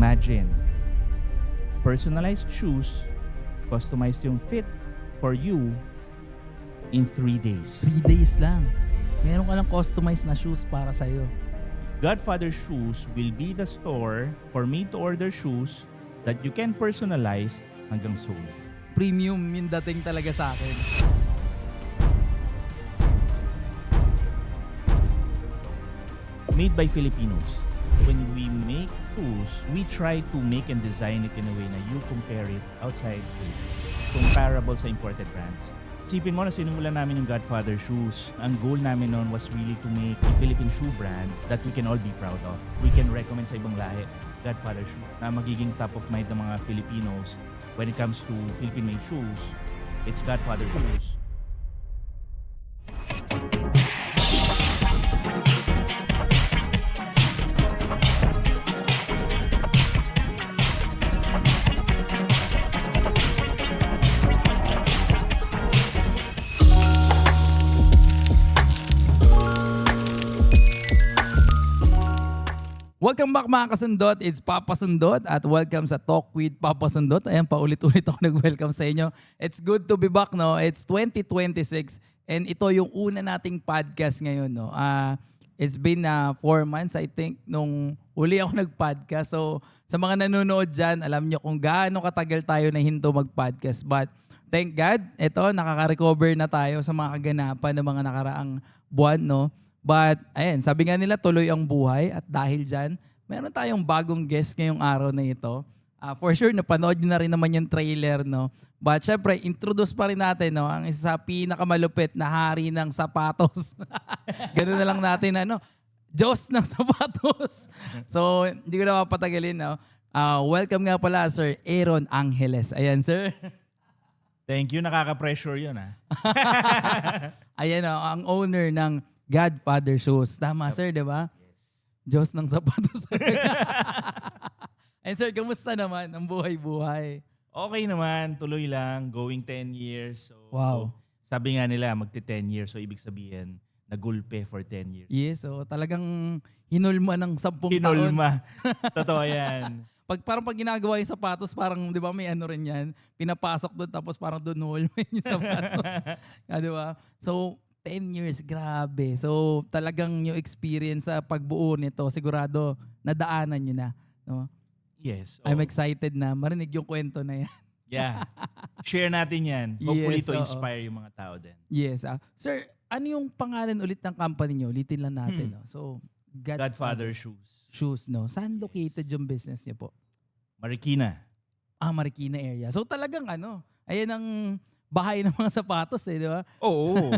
Imagine, personalized shoes, customized yung fit for you in 3 days. 3 days lang. Meron ka lang customized na shoes para sa'yo. Godfather Shoes will be the store for made-to-order shoes that you can personalize hanggang soul. Premium yung dating talaga sa akin. Made by Filipinos. When we make shoes, we try to make and design it in a way na you compare it outside Philippines. Comparable sa imported brands. Isipin mo na sinimulan namin yung Godfather Shoes. Ang goal namin noon was really to make a Philippine shoe brand that we can all be proud of. We can recommend sa ibang lahi, Godfather Shoes, na magiging top of mind ng mga Filipinos when it comes to Philippine-made shoes. It's Godfather Shoes. Welcome back mga kasundot, it's Papa Sundot at welcome sa Talk with Papa Sundot. Ayan, paulit-ulit ako nag-welcome sa inyo. It's good to be back, no? It's 2026 and ito yung una nating podcast ngayon, no? It's been 4 months, I think, nung uli ako nag-podcast. So, sa mga nanonood dyan, alam nyo kung gaano katagal tayo na hinto mag-podcast. But, thank God, ito, nakaka-recover na tayo sa mga kaganapan ng mga nakaraang buwan, no? But, ayan, sabi nga nila, tuloy ang buhay at dahil dyan, meron tayong bagong guest ngayong araw na ito. For sure, napanood nyo na rin naman yung trailer, no? But syempre, introduce pa rin natin, no? Ang isa sa pinakamalupit na hari ng sapatos. Ganun na lang natin, ano? Diyos ng sapatos. So, hindi ko na mapatagalin, no? Welcome nga pala, Sir Aaron Angeles. Ayan, sir. Thank you, nakaka-pressure yun, ha? Ayan, no? Ang owner ng Godfather Shoes. Tama, sir, di ba? Yes. Diyos ng sapatos. And sir, kamusta naman ang buhay-buhay? Okay naman, tuloy lang, going 10 years. So, Wow. Sabi nga nila, magti-10 years. So, ibig sabihin, nagulpe for 10 years. Yes, so talagang hinulma ng 10 taon. Hinulma. Totoo yan. Parang pag ginagawa yung sapatos, parang, di ba, may ano rin yan, pinapasok doon, tapos parang doon hulma yung sapatos. Di ba? So, 10 years, grabe. So, talagang yung experience sa pagbuo nito, sigurado, nadaanan nyo na. No? Yes. I'm excited na marinig yung kwento na yan. Yeah. Share natin yan. Hopefully Yes, to oo. inspire yung mga tao din. Yes. Sir, ano yung pangalan ulit ng company nyo? Ulitin lang natin. No? So, Godfather Shoes. Shoes, no? Saan located yung business niyo po? Marikina. Marikina area. So, talagang ayan ang bahay ng mga sapatos, di ba? Oo.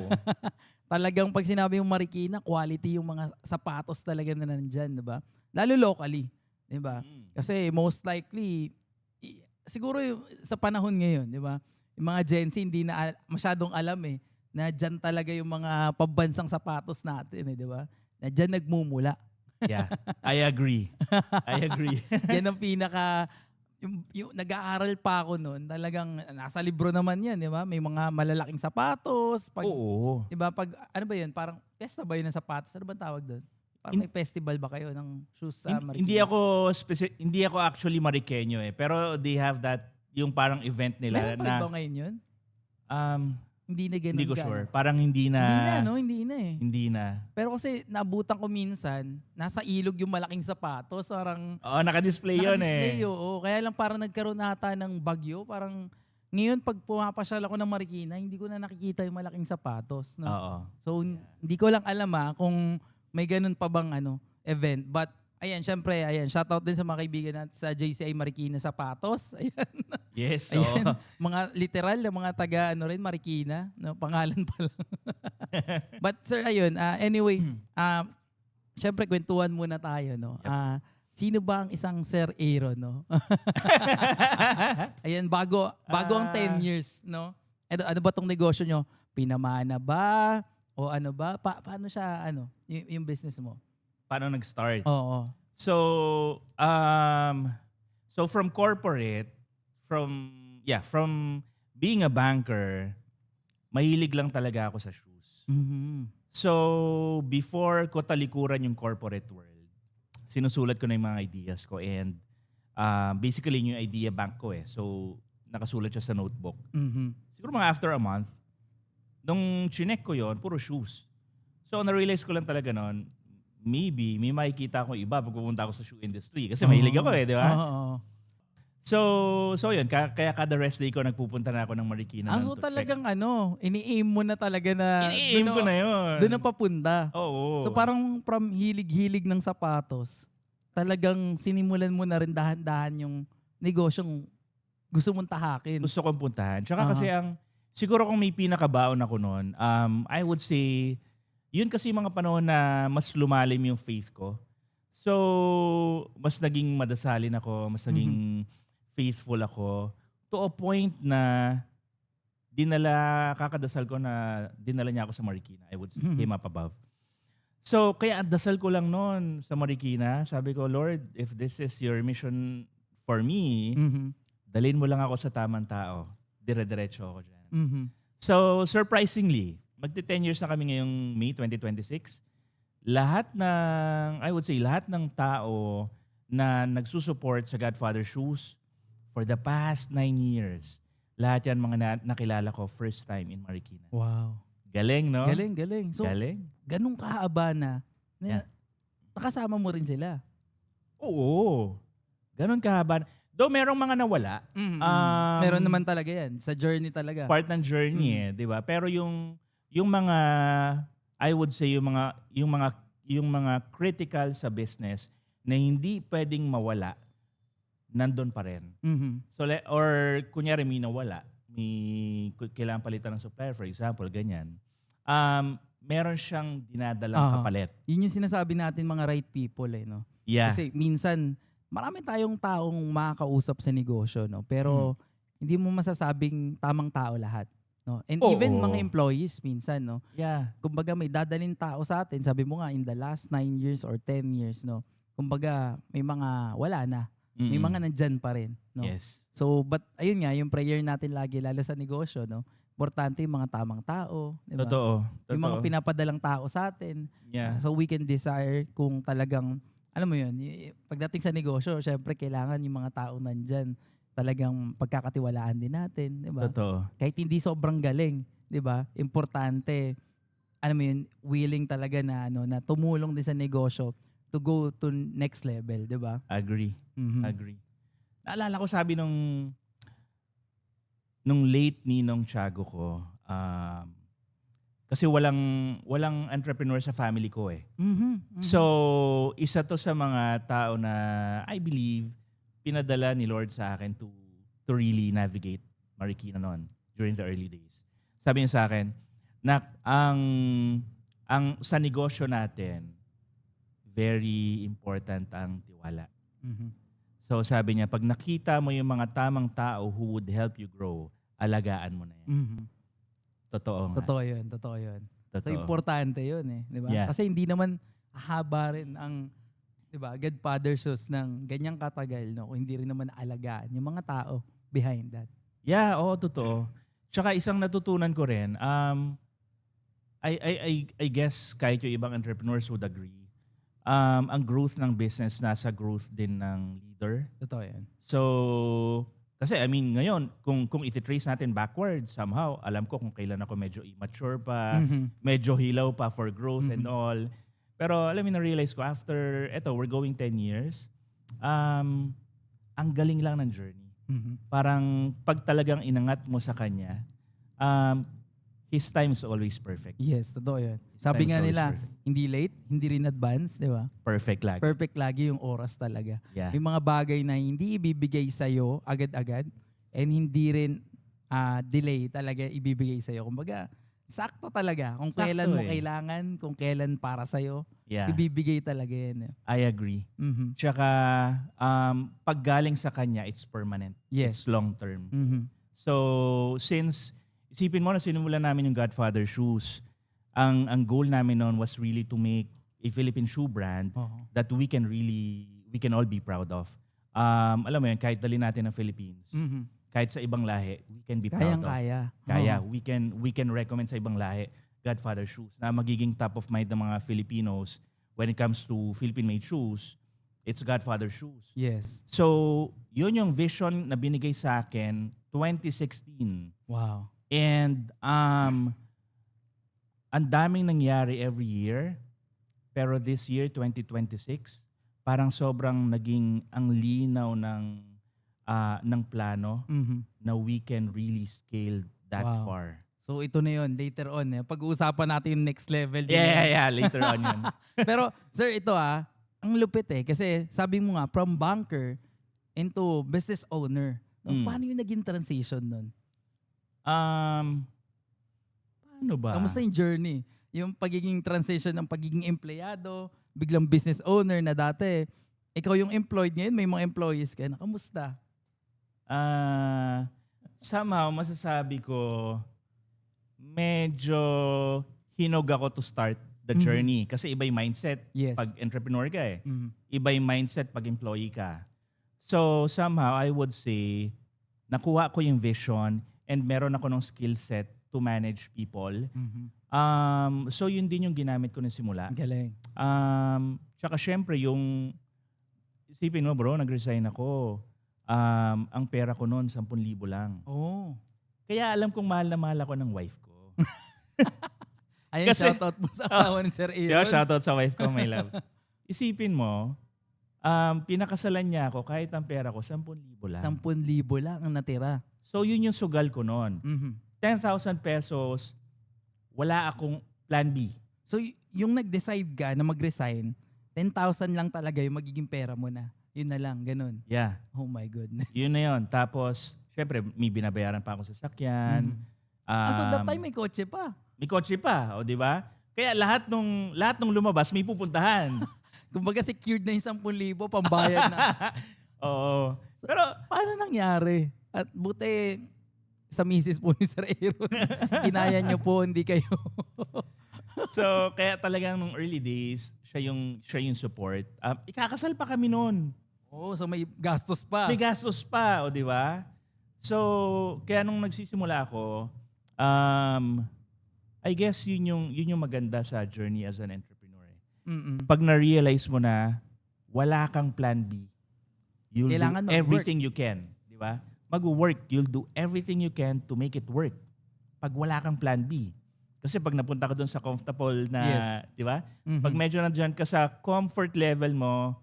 Talagang pag sinabi yung Marikina, quality yung mga sapatos talaga na nandyan, di ba? Lalo locally, di ba? Kasi most likely, siguro sa panahon ngayon, di ba? Yung mga Gen Z hindi na masyadong alam na dyan talaga yung mga pabansang sapatos natin, di ba? Na dyan nagmumula. Yeah. I agree. Yan ang pinaka... Yung nag-aaral pa ako noon, talagang nasa libro naman yan, di ba? May mga malalaking sapatos. Oo. Di ba? Ano ba yun? Parang pesta ba yun ng sapatos? Ano ba tawag doon? Parang may festival ba kayo ng shoes sa Marikina? Hindi ako actually Marikenyo pero they have that yung parang event nila Meron pa rin ba ngayon yun? Hindi na ganun. Hindi ko sure. Parang hindi na. Hindi na. Pero kasi nabutan ko minsan, nasa ilog yung malaking sapatos. Parang naka-display yun naka-display, oo. Kaya lang parang nagkaroon ata ng bagyo. Parang ngayon pag pumapasyal ako ng Marikina, hindi ko na nakikita yung malaking sapatos. No? Oo. So hindi ko lang alam kung may ganun pa bang event. But ayan, syempre, shoutout din sa mga kaibigan natin sa JCI Marikina Sapatos. Ayan. Yes. Ayan, mga literal na mga taga Marikina, no, pangalan pa lang. But sir, ayun, anyway, syempre kwentuhan muna tayo, no. Sino ba ang isang Sir Aaron, no? Ayan, bago ang 10 years, no. Ano ba tong negosyo nyo? Pinamana ba? O ano ba? Paano siya, yung business mo? Paano nag-start? Oo. So from corporate, from being a banker, mahilig lang talaga ako sa shoes. Mm-hmm. So before ko talikuran yung corporate world, sinusulat ko na yung mga ideas ko and Basically, yun yung idea bank ko eh. So, nakasulat siya sa notebook. Mhm. Siguro mga after a month, nung chinek ko yon puro shoes. So, na-realize ko lang talaga noon, maybe may makikita akong iba pag pupunta ako sa shoe industry. Kasi mahilig ako eh, di ba? Oo. So yun, kaya kada rest day ko nagpupunta na ako ng Marikina. So talagang ini-aim mo na talaga na ini-aim ko na yun. Doon na papunta. Oo. So parang from hilig-hilig ng sapatos, talagang sinimulan mo na rin dahan-dahan yung negosyong gusto mong tahakin. Gusto kong puntahan. Tsaka kasi siguro kung may pinakabaon ako noon, I would say, yun kasi yung mga panahon na mas lumalim yung faith ko. So, mas naging madasalin ako, mas naging faithful ako to a point na kakadasal ko na dinala niya ako sa Marikina. I would say, came up above. So, kaya dasal ko lang noon sa Marikina. Sabi ko, Lord, if this is your mission for me, dalhin mo lang ako sa tamang tao. Dire-diretso ako dyan. So, surprisingly, magti-10 years na kami ngayong May 2026. Lahat ng tao na nagsusupport sa Godfather Shoes for the past 9 years, lahat yan mga nakilala ko first time in Marikina. Wow. Galing, no? Galing. So, galing. ganun kahaba na nakasama mo rin sila. Oo. Ganun kahaba. Though merong mga nawala. Meron naman talaga yan. Sa journey talaga. Part ng journey eh, di ba? Pero yung mga, I would say, yung mga critical sa business na hindi pwedeng mawala, nandun pa rin. So, or kunyari may nawala, may kailangan palitan ng supplier, for example, ganyan. Meron siyang dinadalang kapalit. Yun yung sinasabi natin mga right people eh, no? Yeah. Kasi minsan, marami tayong taong makakausap sa negosyo, no? Pero hindi mo masasabing tamang tao lahat. No? And even mga employees minsan, no? Yeah. Kumbaga may dadalhin tao sa atin, sabi mo nga in the last 9 years or 10 years, no? Kumbaga may mga wala na. May mga nandyan pa rin, no? Yes. So, but ayun nga, yung prayer natin lagi, lalo sa negosyo, no? Importante yung mga tamang tao, di ba? Totoo. Yung mga pinapadalang tao sa atin. Yeah. So we can desire kung talagang, alam mo yun, pagdating sa negosyo, syempre kailangan yung mga tao nandyan talagang pagkakatiwalaan din natin, di ba? Totoo. Kahit hindi sobrang galing, di ba? Importante, alam mo yun, willing talaga na, na tumulong din sa negosyo to go to next level, di ba? Agree. Mhm. Agree. Naalala ko sabi nung late ninong Tiago ko, kasi walang entrepreneur sa family ko eh. So, isa to sa mga tao na I believe pinadala ni Lord sa akin to really navigate Marikina noon during the early days. Sabi niya sa akin, ang sa negosyo natin, very important ang tiwala. So sabi niya, pag nakita mo yung mga tamang tao who would help you grow, alagaan mo na yan. Totoo nga. Totoo yun. So Totoo. importante yun eh, di ba? Yeah. Kasi hindi naman haba rin ang, di ba, Godfather Shoes ng ganyang katagal, no? Kung hindi rin naman alagaan yung mga tao behind that. Yeah, oo, totoo. Tsaka isang natutunan ko rin, I guess kahit yung ibang entrepreneurs would agree, ang growth ng business nasa growth din ng leader. Totoo yan. So, kasi I mean ngayon, kung iti-trace natin backwards, somehow, alam ko kung kailan ako medyo immature pa, medyo hilaw pa for growth and all. Pero alam mo, na-realize ko after, we're going 10 years, ang galing lang ng journey. Parang pag talagang inangat mo sa kanya, His time is always perfect. Yes, totoo yun. Sabi nga nila, hindi late, hindi rin advance, di ba? Perfect lagi. Perfect lagi yung oras talaga. Yeah. Yung mga bagay na hindi ibibigay sa'yo agad-agad and hindi rin delay talaga ibibigay sa'yo. Kumbaga, sakto talaga. Kung Sakto kailan mo eh. kailangan, kung kailan para sa'yo, Yeah. ibibigay talaga yan. I agree. Tsaka, pag galing sa kanya, it's permanent. Yes. It's long term. So, since isipin mo na sinimulan namin yung Godfather Shoes, ang goal namin noon was really to make a Philippine shoe brand that we can all be proud of. Alam mo yun, kahit dali natin ng Philippines, kahit sa ibang lahi, we can be proud of. Kaya. We can recommend sa ibang lahi Godfather Shoes na magiging top of mind ng mga Filipinos when it comes to Philippine-made shoes. It's Godfather Shoes. Yes. So, yun yung vision na binigay sa akin 2016. Wow. And ang daming nangyari every year. Pero this year, 2026, parang sobrang naging ang linaw ng plano na we can really scale that Wow. far. So ito na yun, later on. Pag-uusapan natin yung next level. din. Yeah. Later on yun. Pero sir, ito ang lupit kasi sabi mo nga, from banker into business owner. No, paano yung naging transition nun? Paano ba? Kamusta yung journey? Yung pagiging transition ng pagiging empleyado, biglang business owner na dati. Ikaw yung employed ngayon, may mga employees ka na. Kamusta? Somehow, masasabi ko, medyo hinog ako to start the journey. Kasi iba yung mindset Yes. pag entrepreneur ka eh. Mhm. Iba yung mindset pag employee ka. So somehow, I would say, nakuha ko yung vision and meron ako ng skill set to manage people. Mhm. So yun din yung ginamit ko na simula. Ang galing. Tsaka syempre yung, isipin mo bro, nag-resign ako. Ang pera ko noon, 10,000 lang. Oh. Kaya alam kong mahal na mahal ako ng wife ko. Ayun, Kasi- shoutout mo sa asawa ni Sir Aaron. Kaya shoutout sa wife ko, my love. Isipin mo, pinakasalan niya ako kahit ang pera ko, 10,000 lang. 10,000 lang ang natira. So yun yung sugal ko noon. Mhm. 10,000 pesos, wala akong plan B. So yung nag-decide ka na mag-resign, 10,000 lang talaga yung magiging pera mo na. Yun na lang, ganun. Yeah, Oh my goodness. yun na yun. Tapos, syempre, may binabayaran pa ako sa sakyan. So that time may kotse pa. May kotse pa, o di ba? Kaya lahat nung lumabas, may pupuntahan. Kumbaga secured na yung 10,000, pambayad na. Oo. Pero, Paano nangyari? At buti sa misis po ni Sir Aaron, kinaya niyo po, hindi kayo. so, kaya talagang nung early days, siya yung support. Ikakasal pa kami noon. Oh, so may gastos pa. May gastos pa, o di ba? So, kaya nung nagsisimula ako, I guess yun yung maganda sa journey as an entrepreneur. Mm-mm. Pag na-realize mo na wala kang plan B, you'll Kailangan do mag-work. everything you can. Di ba? Mag-work. You'll do everything you can to make it work. Pag wala kang plan B. Kasi pag napunta ka dun sa comfortable na, Yes. di ba? Mhm. Pag medyo nandyan ka sa comfort level mo,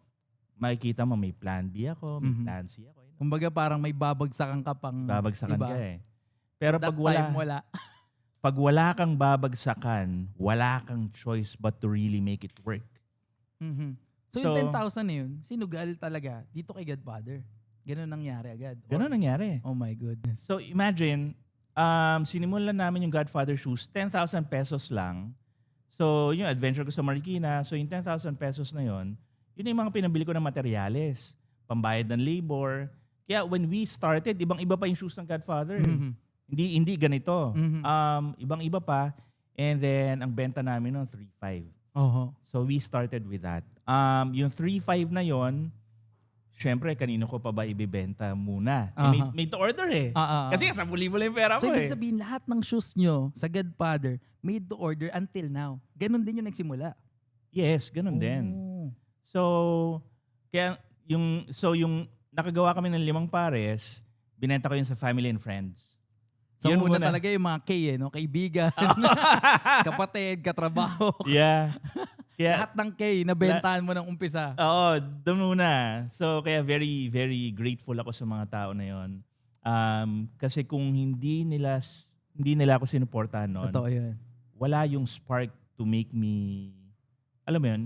makikita mo may plan B ako, may Mhm. plan C ako. Kumbaga parang may babagsakan ka pang Babagsakan iba. ka eh. Pero That pag wala, time, wala. pag wala kang babagsakan, wala kang choice but to really make it work. Mhm. So, So- yung 10,000 na yun, sinugal talaga dito kay Godfather. Ganun nangyari agad. Ganun nangyari. Oh my goodness. So imagine, sinimulan namin yung Godfather Shoes, 10,000 pesos lang. So yung adventure ko sa Marikina, so yung 10,000 pesos na yun yung mga pinabili ko ng materyales, pambayad ng labor. Kaya when we started, ibang-iba pa yung shoes ng Godfather. Mhm. Hindi ganito. Mhm. Ibang-iba pa. And then, ang benta namin noon, 3,500. Oho. So we started with that. Yung 3,500 na yon, syempre, kanino ko pa ba ibibenta muna? Aha. Made to order eh. Ah. Kasi 10,000 lang yung pera So ko ibig eh. sabihin lahat ng shoes nyo sa Godfather made to order until now. Ganun din yung nagsimula. Yes, ganun din. Oh. So, kaya yung nakagawa kami ng 5 pares, binenta ko yun sa family and friends. So Yun muna muna. talaga yung mga K, no? Kaibigan, kapatid, katrabaho. Yeah. Kaya, Lahat ng K, nabentahan mo ng umpisa. oo, doon muna. So, kaya very, very grateful ako sa mga tao na yon. Kasi kung hindi nila ako sinuportahan noon, Totoo yun. wala yung spark to make me, alam mo yun,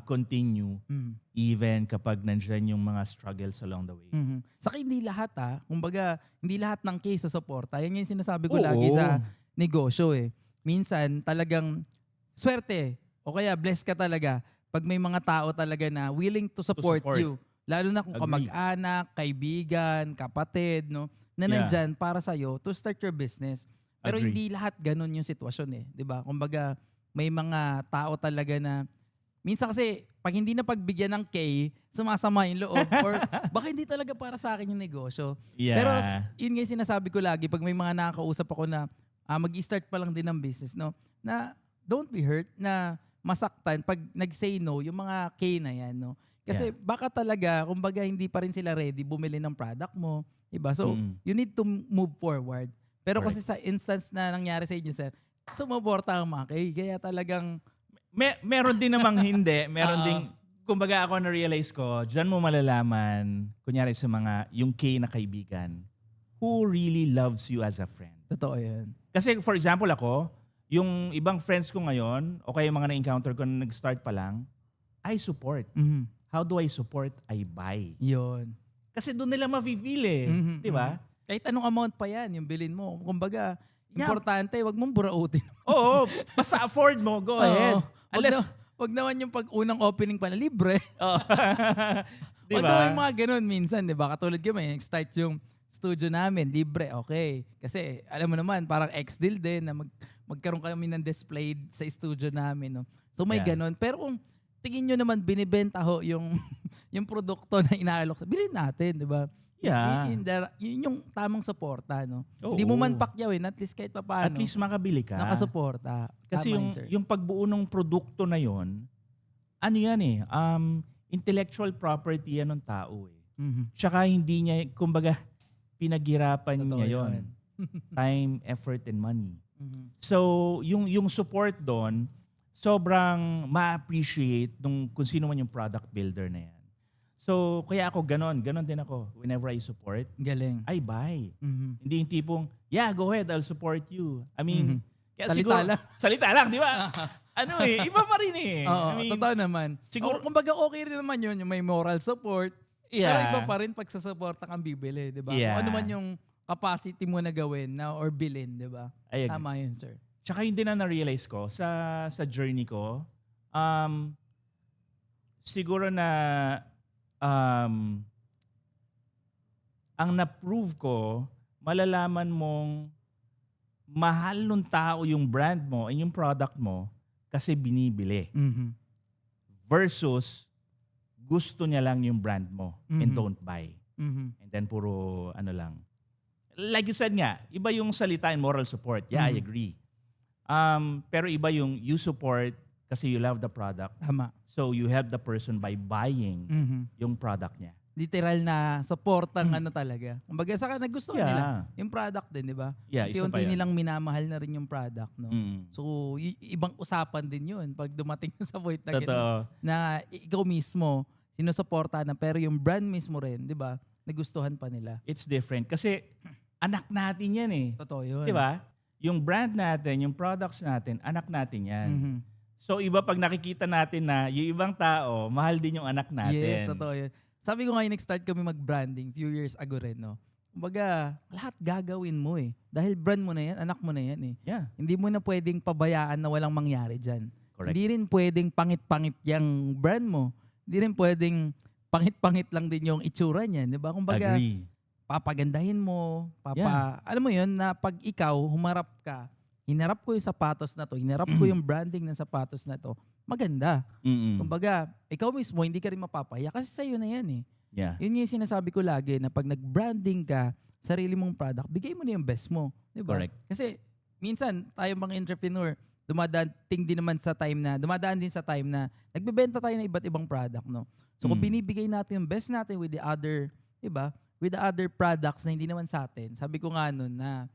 continue Mhm. even kapag nandiyan yung mga struggles along the way. Mhm. Saka hindi lahat kumbaga hindi lahat ng case sa suporta. Yan yung sinasabi ko Oo. lagi sa negosyo eh. Minsan talagang swerte o kaya blessed ka talaga pag may mga tao talaga na willing to support, support. you. Lalo na kung Agree. kamag-anak, kaibigan, kapatid, no? Na Yeah. nandyan para sa'yo to start your business. Pero Agree. hindi lahat ganun yung sitwasyon eh. 'Di ba? Kumbaga may mga tao talaga na minsan kasi pag hindi na pagbigyan ng K, sumasama yung loob or baka hindi talaga para sa akin yung negosyo. Yeah. Pero yun nga yung sinasabi ko lagi pag may mga nakakausap ako na mag-start pa lang din ng business, no? Na don't be hurt na masaktan pag nag-say no yung mga K na yan, no? Kasi baka talaga, kumbaga hindi pa rin sila ready bumili ng product mo. Diba? So, you need to move forward. Pero kasi sa instance na nangyari sa inyo, sir, sumuporta ang Maki. Kaya talagang... Meron din namang hindi. Meron ding, kumbaga ako na-realize ko, dyan mo malalaman, kunyari sa mga, yung K na kaibigan, who really loves you as a friend. Totoo yan. Kasi for example ako, yung ibang friends ko ngayon, o kaya mga na-encounter ko na nag-start pa lang, I support. How do I support? I buy. Yun. Kasi doon nila ma-feel eh. Di ba? Kahit anong amount pa yan, yung bilin mo. Kumbaga, importante, wag mong burautin. Oo, basta afford mo, go ahead. Wag naman yung pag unang opening pa na libre. Di Wag ba? naman yung mga ganun minsan, di ba? Katulad kami, start yung studio namin, libre, okay. Kasi alam mo naman, parang ex-deal din na magkaroon kami ng display sa studio namin. No? So may ganun. Pero kung tingin nyo naman, binibenta ho yung, yung produkto na inaalok, bilhin natin, di ba? Yeah. Yun yung tamang suporta, no? Oo. Hindi mo man pakyawin, at least kahit paano. At least makabili ka. Nakasuporta. Kasi yung pagbuo ng produkto na yon, ano yan eh, intellectual property yan ng tao eh. Tsaka hindi niya, kumbaga, pinaghirapan niya yon. Time, effort, and money. So, yung support doon, sobrang ma-appreciate kung sino man yung product builder na yan. So, kaya ako ganon din ako. Whenever I support, galing. I buy. Hindi yung tipong, yeah, go ahead, I'll support you. I mean, kaya Salita lang. Salita lang, di ba? Ano eh, iba pa rin eh. Oo, I mean, totoo naman. siguro- Kumbaga okay rin naman yun, yung may moral support. Yeah. Pero iba pa rin pag sa support kang bibili, di ba? Yeah. Kung ano man yung capacity mo na gawin or bilhin, di ba? I agree. Tama yun, sir. Tsaka yun din na na-realize ko sa journey ko, siguro na ang na-prove ko, malalaman mong mahal nung tao yung brand mo and yung product mo kasi binibili. Versus gusto niya lang yung brand mo and don't buy. And then puro ano lang. Like you said nga, iba yung salita and moral support. Yeah, I agree. Pero iba yung you support kasi you love the product. Tama. So you help the person by buying yung product niya. Literal na supportang ano talaga. Kumbaga sa nagustuhan Yeah. nila yung product din, di ba? Yeah, isa pa Unti-unti yun. nilang minamahal na rin yung product, no? Mm. So, ibang usapan din yun pag dumating sa point na ganun. Totoo. Na ikaw mismo, sinusuporta na, pero yung brand mismo rin, di ba? Nagustuhan pa nila. It's different. Kasi anak natin yan eh. Totoo yun. Di ba? Yung brand natin, yung products natin, anak natin yan. So iba pag nakikita natin na yung ibang tao, mahal din yung anak natin. Yes, totoo yun. Sabi ko nga, nag-start kami mag-branding few years ago rin, no? Kumbaga, lahat gagawin mo eh. Dahil brand mo na yan, anak mo na yan eh. Yeah. Hindi mo na pwedeng pabayaan na walang mangyari dyan. Correct. Hindi rin pwedeng pangit-pangit yung brand mo. Hindi rin pwedeng pangit-pangit lang din yung itsura niyan. Di ba? Kumbaga, Agree. papagandahin mo, Yeah. alam mo yun, na pag ikaw humarap ka, hinarap ko yung sapatos na to, hinarap ko yung branding ng sapatos na to, maganda. Kumbaga, ikaw mismo, hindi ka rin mapapaya kasi sa'yo na yan eh. Yeah. Yun yung sinasabi ko lagi na pag nag-branding ka, sarili mong product, bigay mo na yung best mo. Diba? Correct. Kasi minsan, tayo mga entrepreneur, dumadaan din sa time na nagbebenta tayo ng iba't ibang product. No? So kung binibigay natin yung best natin with the other, diba? With the other products na hindi naman sa atin. Sabi ko nga nun na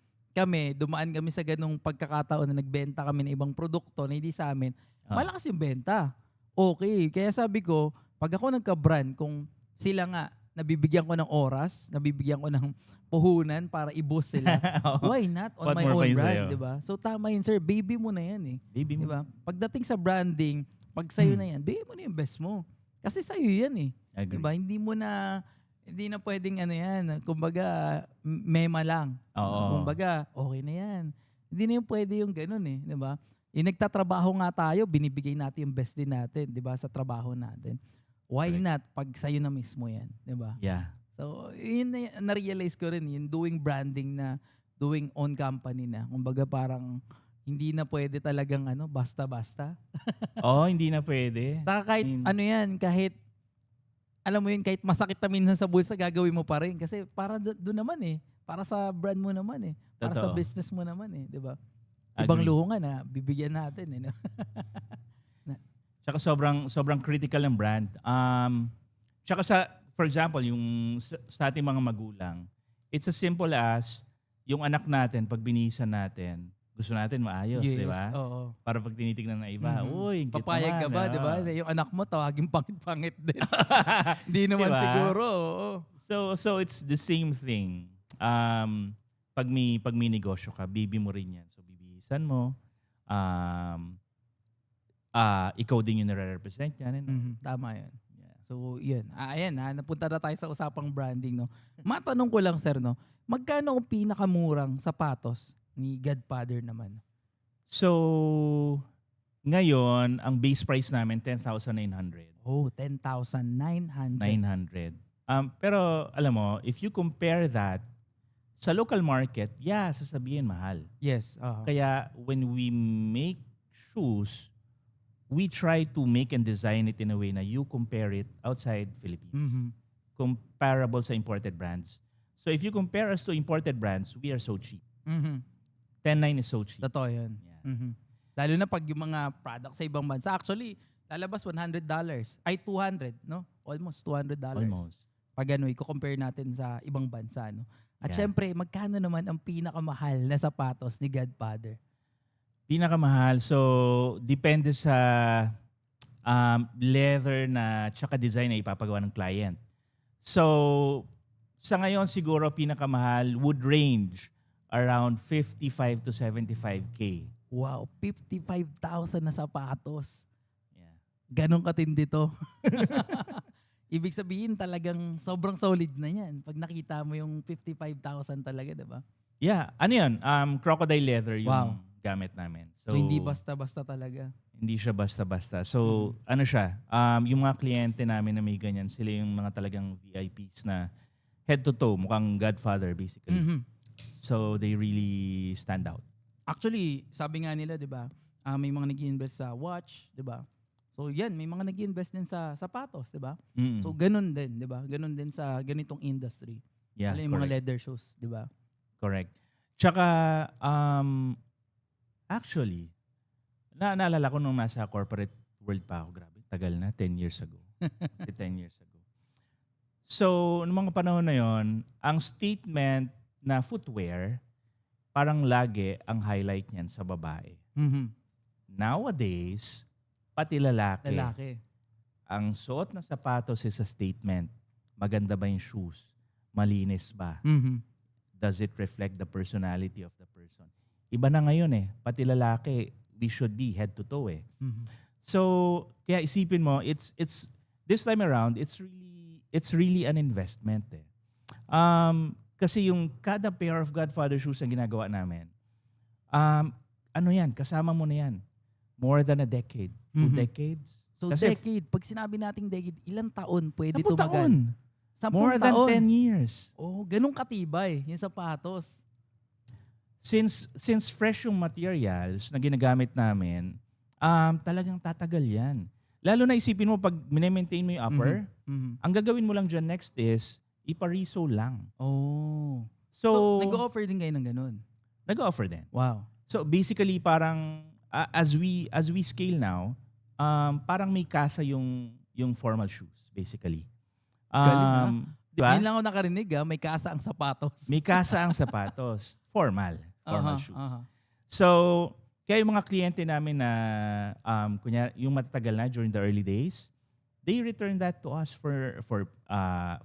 dumaan kami sa ganung pagkakataon na nagbenta kami ng ibang produkto na hindi sa amin, malakas yung benta. Okay. Kaya sabi ko, pag ako nagka-brand, kung sila nga, nabibigyan ko ng oras, nabibigyan ko ng puhunan para i-boost sila, why not on What my more pa own yun brand, sa'yo? diba? So tama yun, sir. Baby mo na yan eh. Baby mo. Diba? Pagdating sa branding, pag sa'yo na yan, bigay mo na yung best mo. Kasi sa'yo yan eh. Agree. Diba? Hindi na pwedeng ano yan. Kumbaga, mema lang. Oo. Kumbaga, okay na yan. Hindi na yung pwede yung ganun eh. Diba? Yung nagtatrabaho nga tayo, binibigay natin yung best din natin, diba? Sa trabaho natin. Why Correct. not pag sa'yo na mismo yan? Diba? Yeah. So, yun na-realize ko rin, yung doing branding na, doing own company na. Kumbaga parang, hindi na pwede talagang basta-basta. Hindi na pwede. Saka kahit kahit alam mo yun, kahit masakit na minsan sa bulsa, gagawin mo pa rin. Kasi para doon naman eh. Para sa brand mo naman eh. Para sa Totoo. business mo naman eh. Diba? Ibang Agree. luho nga na bibigyan natin eh. No? Tsaka sobrang critical ng brand. Tsaka for example, yung sa ating mga magulang, it's as simple as yung anak natin, pag binihisan natin, gusto natin maayos, di ba? Oo. Para pag tinitignan ng iba, Mhm. uy, cute Papayag ka naman. ba, di ba? Yung anak mo, tawagin pangit-pangit din. Hindi naman Diba? siguro, oo. So it's the same thing. Pag may negosyo ka, baby mo rin yan. So bibihisan mo. Ikaw din yung nare-represent yan. Tama yun. Yeah. So, yun. Ayan napunta na tayo sa usapang branding, no? Matanong ko lang, sir, no? Magkano ang pinakamurang sapatos ni Godfather naman? So, ngayon, ang base price namin, 10,900. Oh, 10,900. 900. Pero, alam mo, if you compare that sa local market, sasabihin mahal. Yes. Kaya, when we make shoes, we try to make and design it in a way na you compare it outside Philippines. Comparable sa imported brands. So if you compare us to imported brands, we are so cheap. 10.9 is so cheap. Totoo yun. Yeah. Lalo na pag yung mga products sa ibang bansa. Actually, lalabas $100. Ay, 200, no? Almost $200. Almost. Pag i-compare natin sa ibang bansa, no? At Yeah. syempre, magkano naman ang pinakamahal na sapatos ni Godfather? Pinakamahal. So, depende sa leather na tsaka design na ipapagawa ng client. So, sa ngayon siguro pinakamahal would range around 55 to 75K. Wow, 55,000 na sapatos. Yeah. Ganon katindi to. Ibig sabihin talagang sobrang solid na yan. Pag nakita mo yung 55,000 talaga, di ba? Yeah. Ano yun? Crocodile leather yung Wow. gamit namin. So hindi basta-basta talaga. Hindi siya basta-basta. So, ano siya? Yung mga kliyente namin na may ganyan, sila yung mga talagang VIPs na head to toe, mukhang Godfather basically. So, they really stand out. Actually, sabi nga nila, di ba, may mga nag-invest sa watch, di ba? So yan, may mga nag-invest din sa sapatos, di ba? So ganun din, di ba? Ganun din sa ganitong industry. Yeah, Yung mga correct. leather shoes, di ba? Correct. Tsaka, actually, naalala ko nung nasa corporate world pa ako, grabe, tagal na, 10 years ago. 10 years ago. So, noong mga panahon na yon, ang statement na footwear, parang lagi ang highlight niyan sa babae. Nowadays, pati lalaki, ang suot na sapatos is a statement. Maganda ba yung shoes? Malinis ba? Does it reflect the personality of the person? Iba na ngayon pati lalaki, we should be head to toe So, kaya isipin mo, it's this time around, it's really an investment Kasi yung kada pair of Godfather shoes na ginagawa namin, ano yan, kasama mo na yan. More than a decade. 2 decades. So Kasi decade, pag sinabi nating decade, ilang taon pwede 10 tumagal? taon. 10 More than taon. 10 years. Oh, ganun katibay yung sapatos. Since fresh yung materials na ginagamit namin, talagang tatagal yan. Lalo na isipin mo, pag maintain mo yung upper, ang gagawin mo lang dyan next is, ipa-resole lang. Oh. So nag-offer din kayo ng ganun? Nag-offer din. Wow. So basically, parang, as we scale now, parang may kasa yung formal shoes, basically. Galing Diba? Yun lang ako nakarinig may kasa ang sapatos. May kasa ang sapatos. Formal shoes. So, kaya yung mga kliyente namin na, kunya, yung matatagal na during the early days, they return that to us for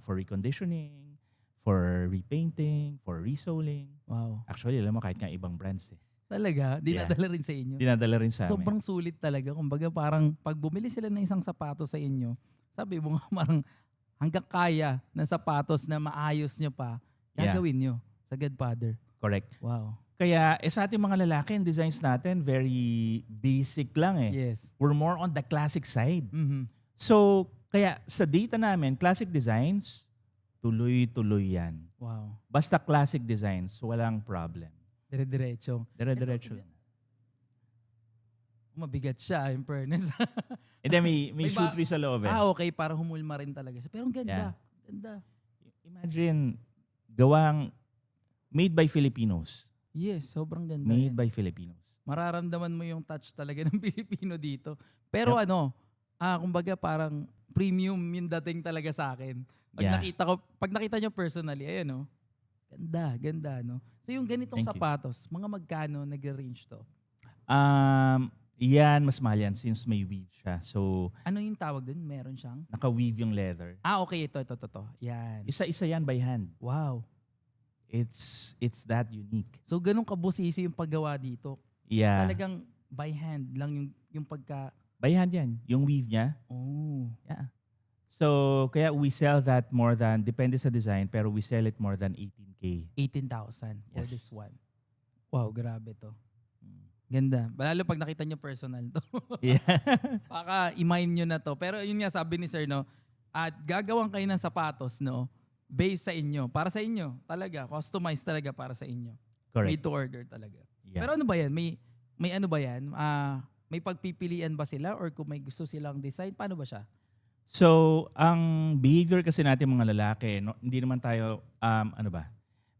reconditioning, for repainting, for resoling. Wow. Actually, alam mo, kahit nga ibang brands Talaga? Dinadala rin sa inyo? Dinadala rin sa amin. Sobrang sulit talaga. Kumbaga parang pag bumili sila ng isang sapatos sa inyo, sabi mo nga parang hanggang kaya ng sapatos na maayos nyo pa, gagawin nyo sa Godfather. Correct. Wow. Kaya sa ating mga lalaki, ang designs natin, very basic lang Yes. We're more on the classic side. So, kaya sa data namin, classic designs, tuloy-tuloy yan. Wow. Basta classic designs, walang problem. Dire-diretso. Dire-diretso. Mabigat siya, in fairness. And then may May shootry sa loob Okay, para humulma rin talaga siya. Pero ang ganda. Yeah. Ganda. Imagine, gawang made by Filipinos. Yes, sobrang ganda. Made yan. by Filipinos. Mararamdaman mo yung touch talaga ng Pilipino dito. Pero kumbaga parang premium yung dating talaga sa akin. Yeah. Pag nakita nyo personally, ayan, ganda, no? So yung ganitong Thank you. sapatos, mga magkano nag-range to? Yan, mas mahal yan since may weave siya. So, Ano yung tawag dun? Meron siyang? naka-weave yung leather. Okay, ito. Yan. Isa-isa yan by hand. Wow. It's that unique. So ganun kabusisi yung paggawa dito. Yeah. Talagang by hand lang yung pagka... By hand yan. Yung weave niya. Oh. Yeah. So, kaya we sell that more than, depende sa design, pero we sell it more than 18K. 18,000 for Yes. this one. Wow, grabe to. Mm. Ganda. Lalo pag nakita nyo personal to. Yeah. Baka i-mind nyo na to. Pero yun nga sabi ni Sir, no, at gagawin kayo ng sapatos, no, based sa inyo. Para sa inyo. Talaga. Customized talaga para sa inyo. Made Correct. to order talaga. Yeah. Pero ano ba yan? May ano ba yan? May pagpipilian ba sila or kung may gusto silang design? Paano ba siya? So, ang behavior kasi natin mga lalaki, no, hindi naman tayo,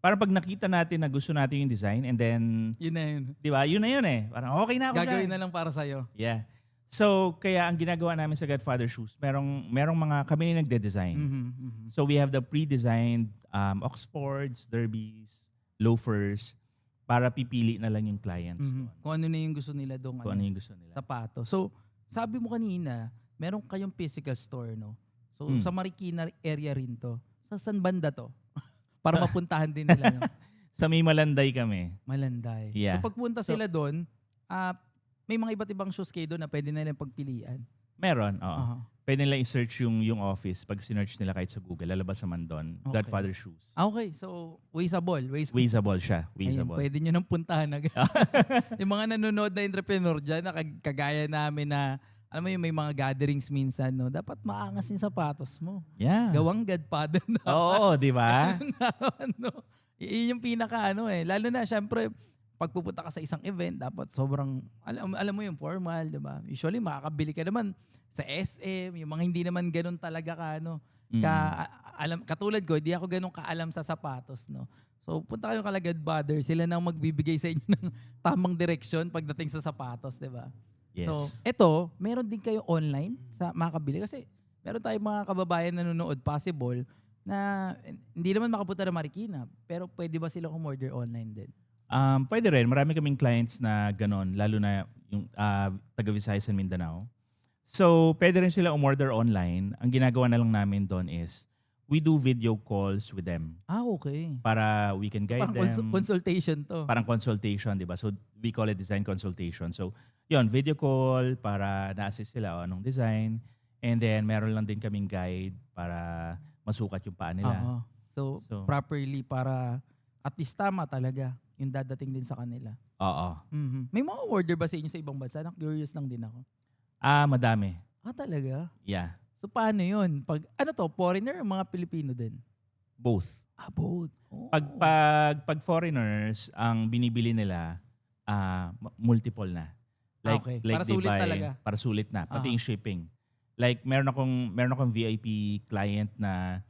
parang pag nakita natin na gusto natin yung design and then, Yun na yun. di ba, yun na yun eh. Parang okay na ako Gagawin dyan. na lang para sa'yo. Yeah. So, kaya ang ginagawa namin sa Godfather Shoes, merong mga kami na nagde-design. Mhm. So, we have the pre-designed Oxfords, Derbies, loafers, para pipili na lang yung clients. Kung ano na yung gusto nila doon. Kung ano yung gusto nila. Sapato. So, sabi mo kanina, meron kayong physical store, no? So, sa Marikina area rin to. Sa saan banda to? Para mapuntahan din nila. No? Sa may Malanday kami. Malanday. Yeah. So, pagpunta sila doon, may mga iba't ibang shoes kayo doon na pwede nilang pagpilian. Meron, oo. Aha. Pwede nila i-search yung office. Pag sinearch nila kahit sa Google, lalabas naman doon. Okay. Godfather Shoes. Okay, so wasteable. Wazeable siya. Ayun, Wazeable. pwede nyo nang puntahan agad. Yung mga nanonood na entrepreneur dyan, na kagaya namin na, alam mo yung may mga gatherings minsan, no? Dapat maangas yung sapatos mo. Yeah. Gawang Godfather na. Oo, di ba? ano, yun yung pinaka Lalo na, syempre, pag pupunta ka sa isang event, dapat sobrang, alam mo yung formal, di ba? Usually, makakabili ka naman sa SM, yung mga hindi naman ganun talaga katulad ko, hindi ako ganun kaalam sa sapatos, no? So, punta kayo kala Godfather, sila nang magbibigay sa inyo ng tamang direksyon pagdating sa sapatos, di ba? Yes. So, eto, meron din kayo online sa makakabili kasi meron tayong mga kababayan na nanonood possible na hindi naman makapunta na Marikina, pero pwede ba silang umorder online din? Pwede rin. Marami kaming clients na ganon, lalo na yung taga Visayas and Mindanao. So, pwede rin sila umorder online. Ang ginagawa na lang namin doon is we do video calls with them Okay. para we can guide Parang them. consultation to. Parang consultation, di ba? So, we call it design consultation. So, yon video call para na-assist sila o anong design. And then, meron lang din kaming guide para masukat yung paa nila. Oo. So, properly para at least tama talaga yung dadating din sa kanila. Oo. Mhm. May mga order ba sa inyo sa ibang bansa? Curious lang din ako. Madami. Talaga? Yeah. So, paano yun? Pag, foreigner o mga Pilipino din? Both. Both. Oh. Pag foreigners, ang binibili nila, multiple na. Okay. Para they sulit talaga. Para sulit na. Pati Aha. yung shipping. Like, meron akong VIP client na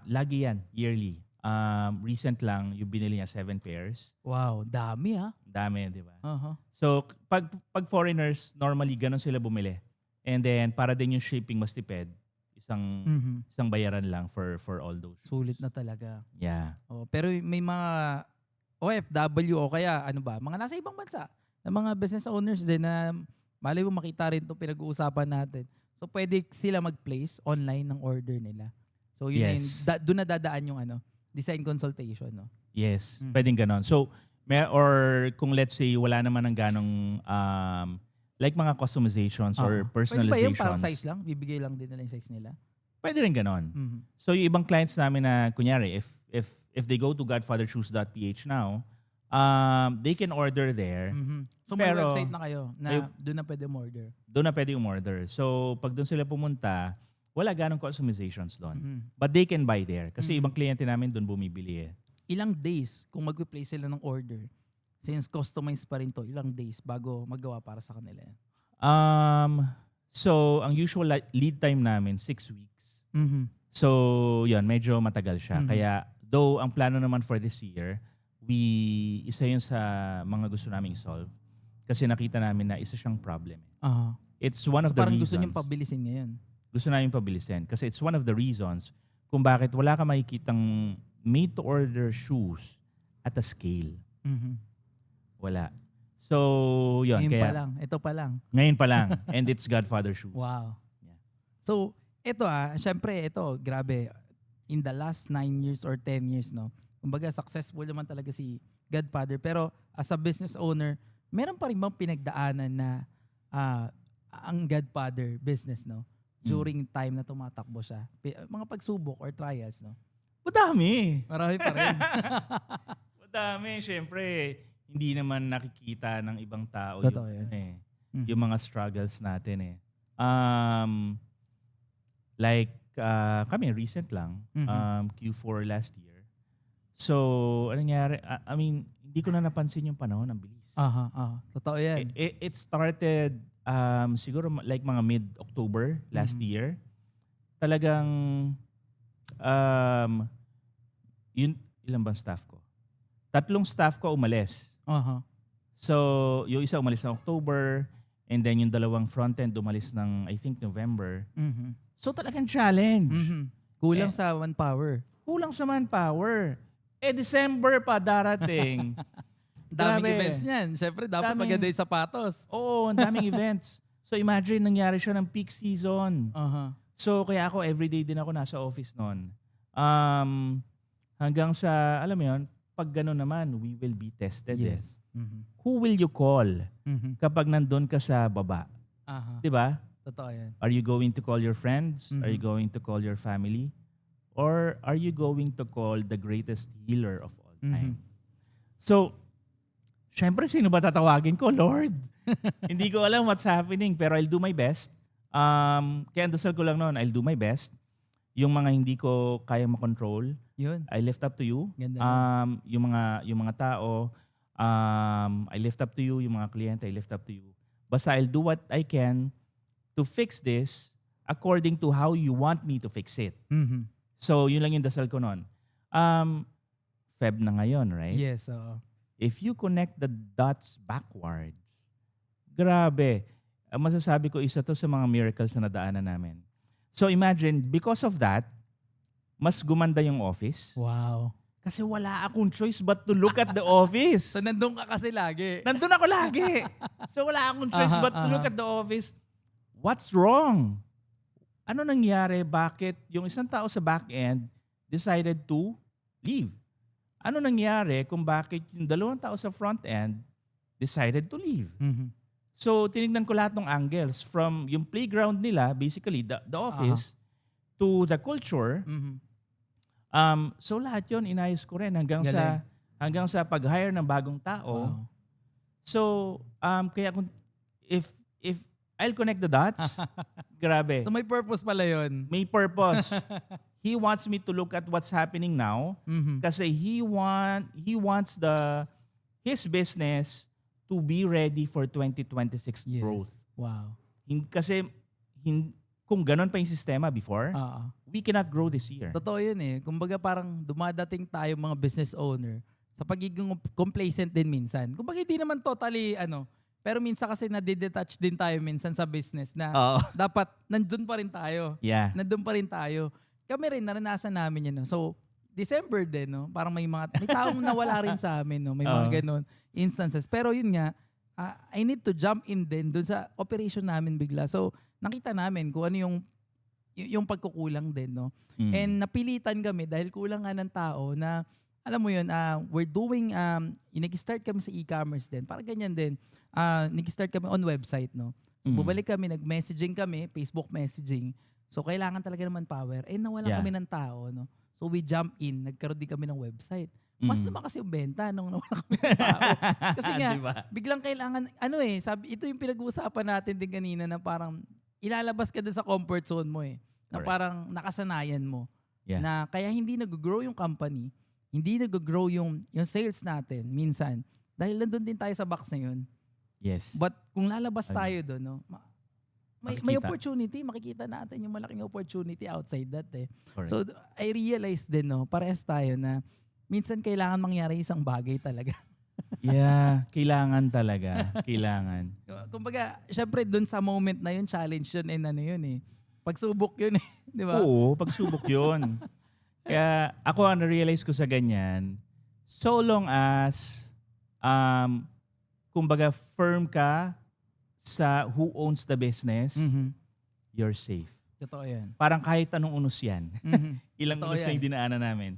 lagi yan, yearly. Recent lang, yung binili niya 7 pairs. Wow, dami Dami, di ba? Uh-huh. So, pag foreigners, normally ganun sila bumili. And then, para din yung shipping mas tipid, isang bayaran lang for all those shoes. Sulit na talaga. Yeah. Pero may mga OFW o kaya mga nasa ibang bansa na mga business owners din na malay mo makita rin itong pinag-uusapan natin. So, pwede sila mag-place online ng order nila. So, yun Yes. doon na dadaan yung design consultation, no? Yes, pwedeng ganon. So, or kung let's say wala naman ng ganong like mga customizations or Pwede ba personalizations. yung parang size lang? Bibigay lang din nila yung size nila? Pwede rin ganon. Mhm. So, yung ibang clients namin na, kunyari, if they go to godfathershoes.ph now, they can order there. Mhm. So, may Pero, website na kayo na doon na pwede order. Doon na pwede umorder. So, pag doon sila pumunta, wala ganong customizations doon. Mhm. But they can buy there. Kasi ibang kliyente namin doon bumibili eh. Ilang days kung mag-place sila ng order? Since customized pa rin to, ilang days bago magawa para sa kanila yan? So, ang usual lead time namin, 6 weeks. Mhm. So, yun, medyo matagal siya. Mhm. Kaya, though ang plano naman for this year, isa yun sa mga gusto namin solve. Kasi nakita namin na isa siyang problem. Aha. It's one of So the parang reasons. gusto niyong pabilisin ngayon. gusto namin pabilisin. Kasi it's one of the reasons kung bakit wala ka makikitang made-to-order shoes at a scale. Mhm. Wala. So, yun. Ngayon pa Kaya, lang. Ito pa lang. ngayon pa lang. And it's Godfather shoes. Wow. Yeah. So, ito syempre ito, grabe. In the last 9 years or 10 years, no? Kumbaga, successful naman talaga si Godfather. Pero as a business owner, meron pa rin bang pinagdaanan na ang Godfather business, no? During time na tumatakbo siya. Mga pagsubok or trials, no? Madami. Marami pa rin. Madami. Siyempre, hindi naman nakikita ng ibang tao Totoo yung, yan. yung mga struggles natin eh. Like, kami recent lang, Q4 last year. So, anong nangyari? I mean, hindi ko na napansin yung panahon, ang bilis. Totoo yan. It started siguro like mga mid-October last year. Talagang yun, ilan bang staff ko? 3 staff ko umalis. So, yung isa umalis ng October and then yung 2 front-end umalis ng I think November. So talagang challenge. Kulang sa manpower. Kulang sa manpower. December pa darating. Daming Grabe. events niyan. Siyempre, dapat maganda yung sapatos. Oo, ang daming events. So imagine, nangyari siya ng peak season. So kaya ako, everyday din ako nasa office noon. Hanggang sa, alam mo yun, pag gano'n naman, we will be tested. Yes. Who will you call kapag nandun ka sa baba? Diba? Totoo yan. Are you going to call your friends? Are you going to call your family? Or are you going to call the greatest healer of all time? So, syempre, sino ba tatawagin ko? Lord. Hindi ko alam what's happening, pero I'll do my best. Kaya ang dasal ko lang noon, I'll do my best. Yung mga hindi ko kaya makontrol, Yun. I lift up to you. Ganda Yung mga tao, I lift up to you. Yung mga kliyente, I lift up to you. Basta I'll do what I can to fix this according to how you want me to fix it. So, yun lang yung dasal ko noon. Feb na ngayon, right? Yes, oo. If you connect the dots backwards, grabe. Masasabi ko, isa to sa mga miracles na nadaanan namin. So imagine, because of that, mas gumanda yung office. Wow. Kasi wala akong choice but to look at the office. So nandun ka kasi lagi. Nandun ako lagi. So wala akong choice but to look at the office. What's wrong? Ano nangyari? Bakit yung isang tao sa back end decided to leave? Ano nangyari kung bakit yung 2 tao sa front end decided to leave? So tinignan ko lahat ng angles from yung playground nila, basically the office, to the culture. So lahat yon inayos ko rin hanggang sa pag-hire ng bagong tao. Wow. So kaya kung if I'll connect the dots, grabe. So may purpose pala yun. May purpose. He wants me to look at what's happening now kasi he wants his business to be ready for 2026 growth. Wow. Kasi kung ganon pa yung sistema before, we cannot grow this year. Totoo yun eh. Kumbaga parang dumadating tayo mga business owner sa pagiging complacent din minsan. Kumbaga hindi naman totally pero minsan kasi nadidetach din tayo minsan sa business na dapat nandun pa rin tayo. Yeah. Nandun pa rin tayo. Kami rin, naranasan namin yun. So, December din, parang may taong nawala rin sa amin. May mga ganun instances. Pero yun nga, I need to jump in din dun sa operation namin bigla. So, nakita namin kung ano yung pagkukulang din. And napilitan kami dahil kulang nga ng tao na, alam mo yun, we're doing, nag-start kami sa e-commerce din. Para ganyan din. Nag-start kami on website. So, bumalik kami, nag-messaging kami, Facebook messaging. So, kailangan talaga naman power. Nawala kami ng tao. So, we jump in. Nagkaroon din kami ng website. Mas naman kasi yung benta nung nawala kami ng tao. Kasi nga, diba? Biglang kailangan, ito yung pinag-uusapan natin din kanina na parang ilalabas ka doon sa comfort zone mo Na parang nakasanayan mo. Yeah. Na kaya hindi nag-grow yung company. Hindi nag-grow yung sales natin minsan. Dahil nandun din tayo sa box na yun. Yes. But kung lalabas tayo doon, may opportunity. Makikita natin yung malaking opportunity outside that. Correct. So I realized din, parehas tayo na minsan kailangan mangyari isang bagay talaga. Yeah, kailangan talaga. Kailangan. Kumbaga, syempre doon sa moment na yun, challenge yun and yun Pagsubok yun eh. Di ba? Oo, pagsubok yun. Kaya ako ang na-realize ko sa ganyan, so long as, kumbaga firm ka sa who owns the business, Mhm. you're safe. Totoo yan. Parang kahit anong unos yan. Mhm. Ilang Totoo unos na yan. yung dinaanan namin.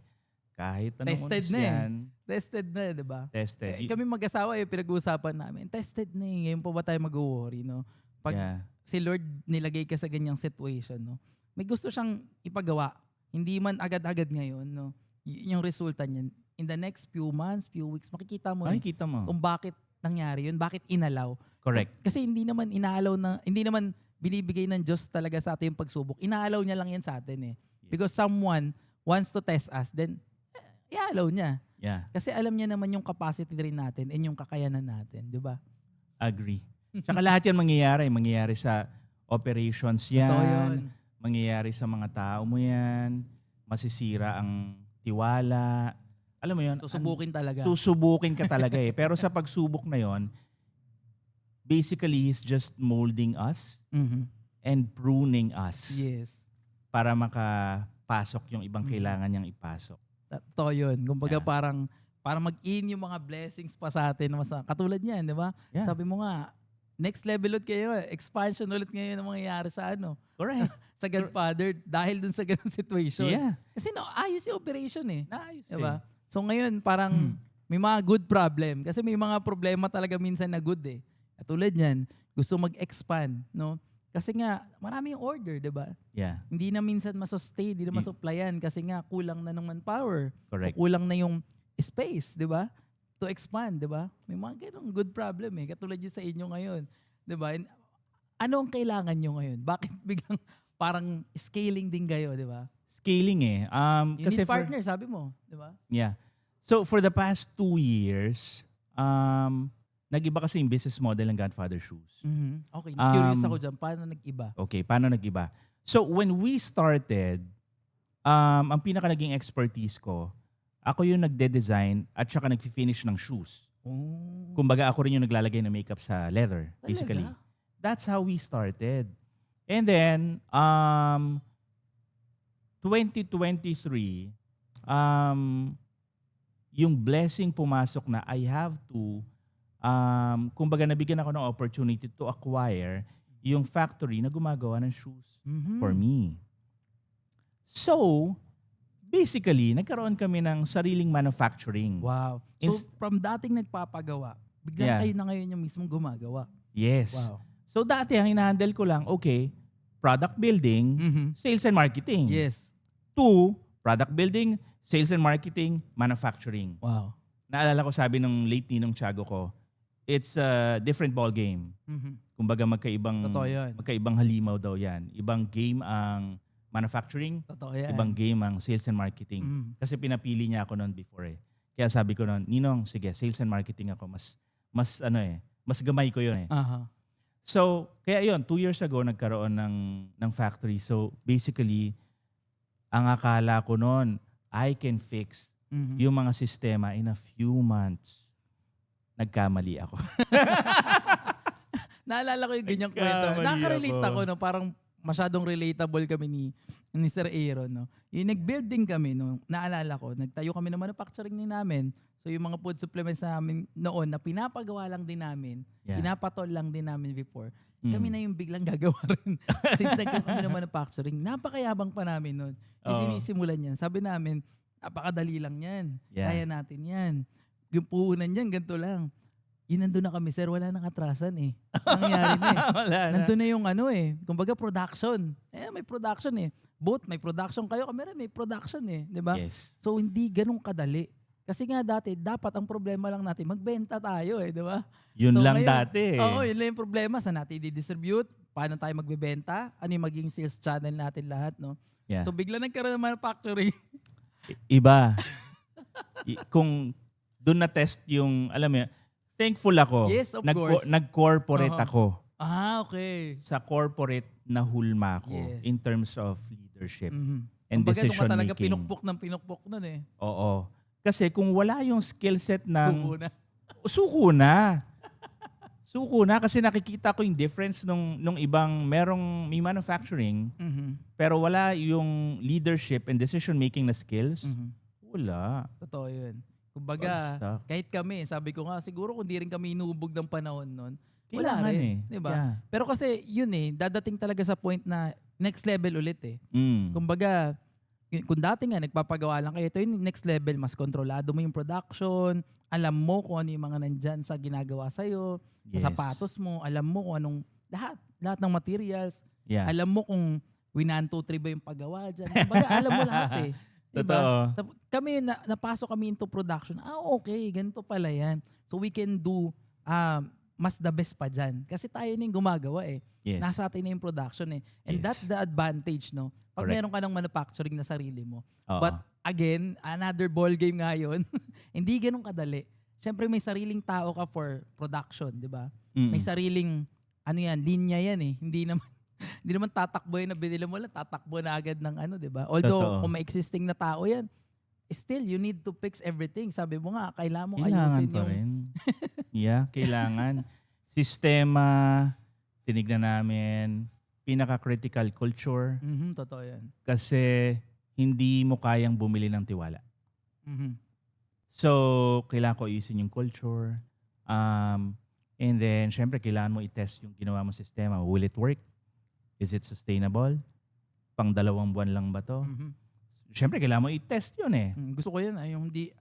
Kahit anong Tested unos na eh. yan, Tested na eh, di ba? tested. Kami mag-asawa pinag-uusapan namin. Tested na eh. Ngayon pa ba tayo mag-worry, no? Pag Yeah. si Lord nilagay ka sa ganyang situation, no? May gusto siyang ipagawa. Hindi man agad-agad ngayon, no? Yung resulta niyan. In the next few months, few weeks, makikita mo eh, Makikita mo. kung bakit nangyari yun, bakit inalaw. Correct. Kasi hindi naman hindi naman binibigay ng Diyos talaga sa atin yung pagsubok. Inaalaw niya lang yan sa atin eh. Because someone wants to test us, then iaalaw niya. Yeah. Kasi alam niya naman yung capacity rin natin and yung kakayanan natin, di ba? Agree. Tsaka lahat yan mangyayari. Mangyayari sa operations Totoo yan. yun. Mangyayari sa mga tao mo yan. Masisira ang tiwala. Alam mo yun? Susubukin talaga. Susubukin ka talaga eh. Pero sa pagsubok na yon, basically He's just molding us Mhm. and pruning us Yes. para makapasok yung ibang Mhm. kailangan niyang ipasok. Totoo yun. Kumbaga Yeah. parang mag-in yung mga blessings pa sa atin. Katulad niyan, di ba? Yeah. Sabi mo nga, next level ulit kayo. Expansion ulit ngayon ang mangyayari sa Correct. sa Godfather dahil dun sa ganung situation. Yeah. Kasi ayos yung operation eh. Nice. Diba? So ngayon parang may mga good problem. Kasi may mga problema talaga minsan na good eh. Katulad niyan, gusto mag-expand, no? Kasi nga, marami yung order, di ba? Yeah. Hindi na minsan masustain, hindi na masupplyan kasi nga kulang na ng manpower. Correct. O kulang na yung space, di ba? To expand, di ba? May mga ganong good problem eh. Katulad yung sa inyo ngayon, di ba? Ano ang kailangan nyo ngayon? Bakit biglang parang scaling din kayo, di ba? Scaling eh. You Kasi need partner, sabi mo, di ba? Yeah. So for the past 2 years, nag-iba kasi yung business model ng Godfather Shoes. Mhm. Okay, curious ako dyan. Paano nag-iba? Okay, paano nag-iba? So when we started, ang pinaka naging expertise ko, ako yung nagde-design at saka nag-finish ng shoes. Oh. Kumbaga ako rin yung naglalagay ng makeup sa leather, basically. Talaga? That's how we started. And then, 2023, yung blessing pumasok na I have to, kumbaga nabigyan ako ng opportunity to acquire yung factory na gumagawa ng shoes Mhm. for me. So, basically, nagkaroon kami ng sariling manufacturing. Wow. So from dating nagpapagawa, biglang Yeah. kayo na ngayon yung mismong gumagawa. Yes. Wow. So dati ang hinahandle ko lang, okay, product building, Mhm. sales and marketing. Yes. 2, product building, sales and marketing, manufacturing. Wow. Naalala ko sabi nung late ninong tiyago ko, it's a different ball game. Mhm. Kumbaga Totoo yan. magkaibang halimaw daw yan. Ibang game ang manufacturing, Totoo yan. ibang game ang sales and marketing. Mhm. Kasi pinapili niya ako noon before eh. Kaya sabi ko noon, Ninong, sige, sales and marketing ako. Mas gamay ko yun eh. Aha. So, kaya yun, 2 years ago, nagkaroon ng factory. So, basically, ang akala ko noon, I can fix Mhm. yung mga sistema in a few months. Nagkamali ako. Naalala ko yung ganyang kwento. Nagkamali Nakaka-relate ako. ako, no? Parang masyadong relatable kami ni Sir Aaron. No? Yung nag-building kami, no? Naalala ko, nagtayo kami ng manufacturing din namin. So yung mga food supplements namin noon na pinapagawa lang din namin, Yeah. pinapatol lang din namin before, Mm. kami na yung biglang gagawa rin. Since nagkaroon kami ng manufacturing, napakayabang pa namin noon. Yung Oo. sinisimulan yan, sabi namin, napakadali lang yan. Yeah. Kaya natin yan. Yung puhunan yan, ganito lang. Nandun na kami, sir, wala nang atrasan eh. Nangyari na eh. Wala na. Nandun na yung kumbaga production. May production eh. Both may production kayo, kami rin may production eh. Di ba? Yes. So hindi ganun kadali. Kasi nga dati, dapat ang problema lang natin, magbenta tayo eh, di ba? Yun So, lang ngayon, dati eh. Oo, yun lang yung problema. Saan natin i-distribute? Paano tayo magbebenta? Ano yung maging sales channel natin lahat, no? Yeah. So bigla nagkaroon ng manufacturing. Iba. Kung doon na-test yung, alam mo, thankful ako. Yes, of course. Nag-corporate Uh-huh. ako. Okay. Sa corporate na hulma ako Yes. in terms of leadership Mhm. and Kumbaga, doon decision ka talaga making. pinukpok ng pinukpok nun eh. Oo. Kasi kung wala yung skill set ng... Suko na. Suko na. Suko na kasi nakikita ko yung difference nung ibang may manufacturing pero wala yung leadership and decision making na skills. Wala. Totoo yun. Kumbaga, Bagsak. kahit kami, sabi ko nga, siguro kung di rin kami inubog ng panahon nun, wala Kailangan rin. eh. Diba? Yeah. Pero kasi yun dadating talaga sa point na next level ulit eh. Mm. Kumbaga, kung dati nga nagpapagawa lang kayo, ito yung next level, mas kontrolado mo yung production, alam mo kung ano yung mga nandyan sa ginagawa sa'yo, Yes. sa sapatos mo, alam mo kung anong, lahat ng materials, Yeah. alam mo kung 1, 2, 3 ba yung paggawa dyan. Kumbaga, alam mo lahat eh. Diba? Totoo. Kami, napasok kami into production, okay, ganito pala yan. So we can do mas the best pa dyan. Kasi tayo na yung gumagawa eh. Yes. Nasa atin na yung production eh. And Yes. that's the advantage, no? Pag Correct. meron ka ng manufacturing na sarili mo. Oo. But again, another ball game nga yun. Hindi ganun kadali. Siyempre may sariling tao ka for production, di ba? Mm. May sariling, linya yan eh. Hindi naman tatakbo yun na binili mo lang, tatakbo na agad ng di ba? Although, Totoo. kung may existing na tao yan, still, you need to fix everything. Sabi mo nga, kailangan mo Kailangan ayusin pa yung... rin. Yeah, kailangan. Sistema, tinignan namin, pinaka-critical culture, Totoo yan. kasi hindi mo kayang bumili ng tiwala. Mhm. So, kailangan ko ayusin yung culture. And then, syempre, kailangan mo i-test yung ginawa mo sistema. Will it work? Is it sustainable? Pang 2 buwan lang ba to? Mhm. Syempre, kailangan mo i-test yun eh. Gusto ko yan, yung hindi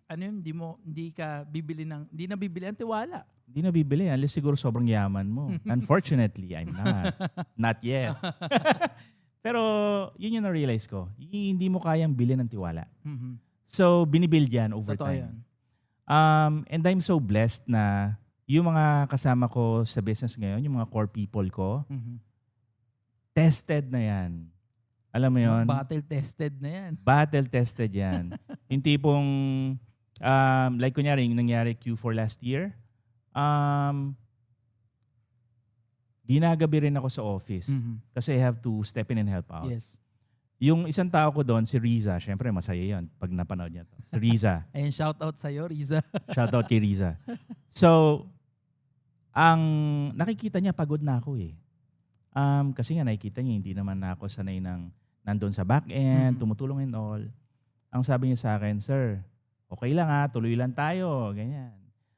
nabibili ang tiwala. Hindi na bibili unless siguro sobrang yaman mo. Unfortunately, I'm not. Not yet. Pero yun yung na-realize ko. Hindi mo kayang bilhin ng tiwala. Mhm. So, binibuild yan over Totoo time. yan. And I'm so blessed na yung mga kasama ko sa business ngayon, yung mga core people ko, Mhm. tested na yan. Alam mo yun? Battle tested na yan. Battle tested yan. Yung tipong, like kunyari, yung nangyari Q4 last year, ginagabi rin ako sa office Mhm. kasi I have to step in and help out. Yes. Yung isang tao ko doon, si Riza, syempre masaya yun pag napanood niya to. Si Riza. Ayun, shout out sa'yo, Riza. Shoutout kay Riza. So, ang nakikita niya, pagod na ako eh. Kasi nga nakikita niya, hindi naman na ako sanay nandun sa back-end, Mhm. tumutulong and all. Ang sabi niya sa akin, sir, okay lang tuloy lang tayo, ganyan.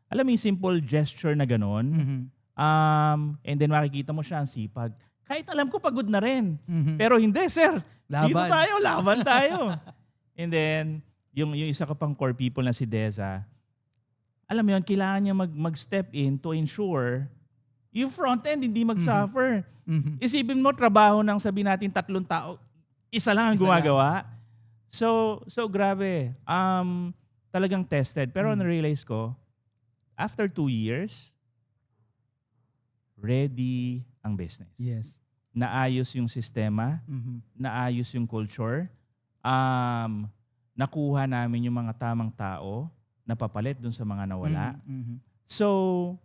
Alam mo yung simple gesture na ganon, Mhm. and then makikita mo siya ang sipag. Kahit alam ko pagod na rin. Mhm. Pero hindi, sir. Dito Laban. tayo, laban tayo. And then, yung isa ko pang core people na si Deza, alam mo yun, kailangan niya mag-step in to ensure yung front end hindi mag-suffer. Mhm. Isipin mo, trabaho ng sabi natin 3 tao, isa lang ang Isa gumagawa. So grabe. Talagang tested. Pero na-realize ko, after 2 years, ready ang business. Yes. Naayos yung sistema, Mhm. naayos yung culture, nakuha namin yung mga tamang tao na papalit dun sa mga nawala. Mhm. So,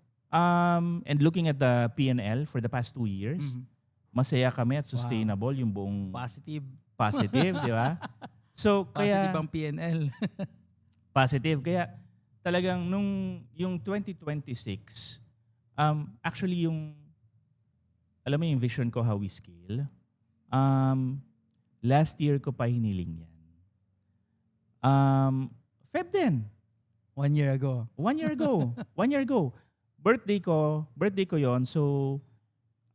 and looking at the P&L for the past 2 years, Mhm. masaya kami at sustainable yung buong Positive. positive, di ba? So, kaya Positive ang PNL. positive. Kaya talagang yung 2026, actually alam mo yung vision ko how we scale, last year ko pa hiniling yan. Feb din. 1 year ago. 1 year ago. 1 year ago. Birthday ko yon. So,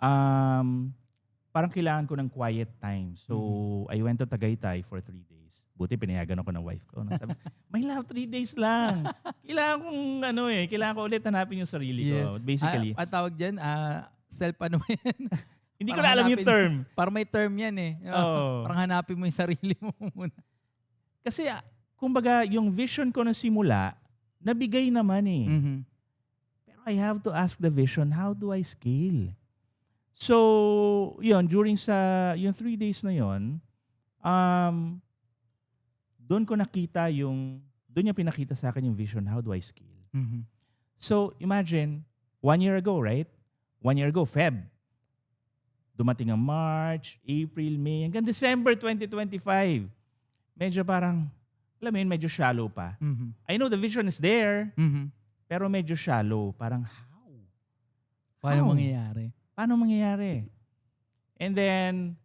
parang kailangan ko ng quiet time. So, I went to Tagaytay for 3 days. Buti pinayagan ako ng wife ko. Sabi, my love, 3 days lang. Kailangan kong kailangan ko ulit hanapin yung sarili ko. Basically. Ang tawag dyan, yan? Hindi ko na alam yung term. Parang may term yan eh. Oo. Parang hanapin mo yung sarili mo muna. Kasi, kumbaga, yung vision ko na simula, nabigay naman eh. Mhm. Pero I have to ask the vision, how do I scale? So, yun, during yung 3 days na yun, doon ko nakita doon niya pinakita sa akin yung vision, how do I scale? Mhm. So, imagine, 1 year ago, right? 1 year ago, Feb. Dumating ang March, April, May, hanggang December 2025. Medyo parang, alam mo yun, medyo shallow pa. Mhm. I know the vision is there, Mhm. pero medyo shallow. Parang, Paano How? mangyayari? Paano mangyayari? And then,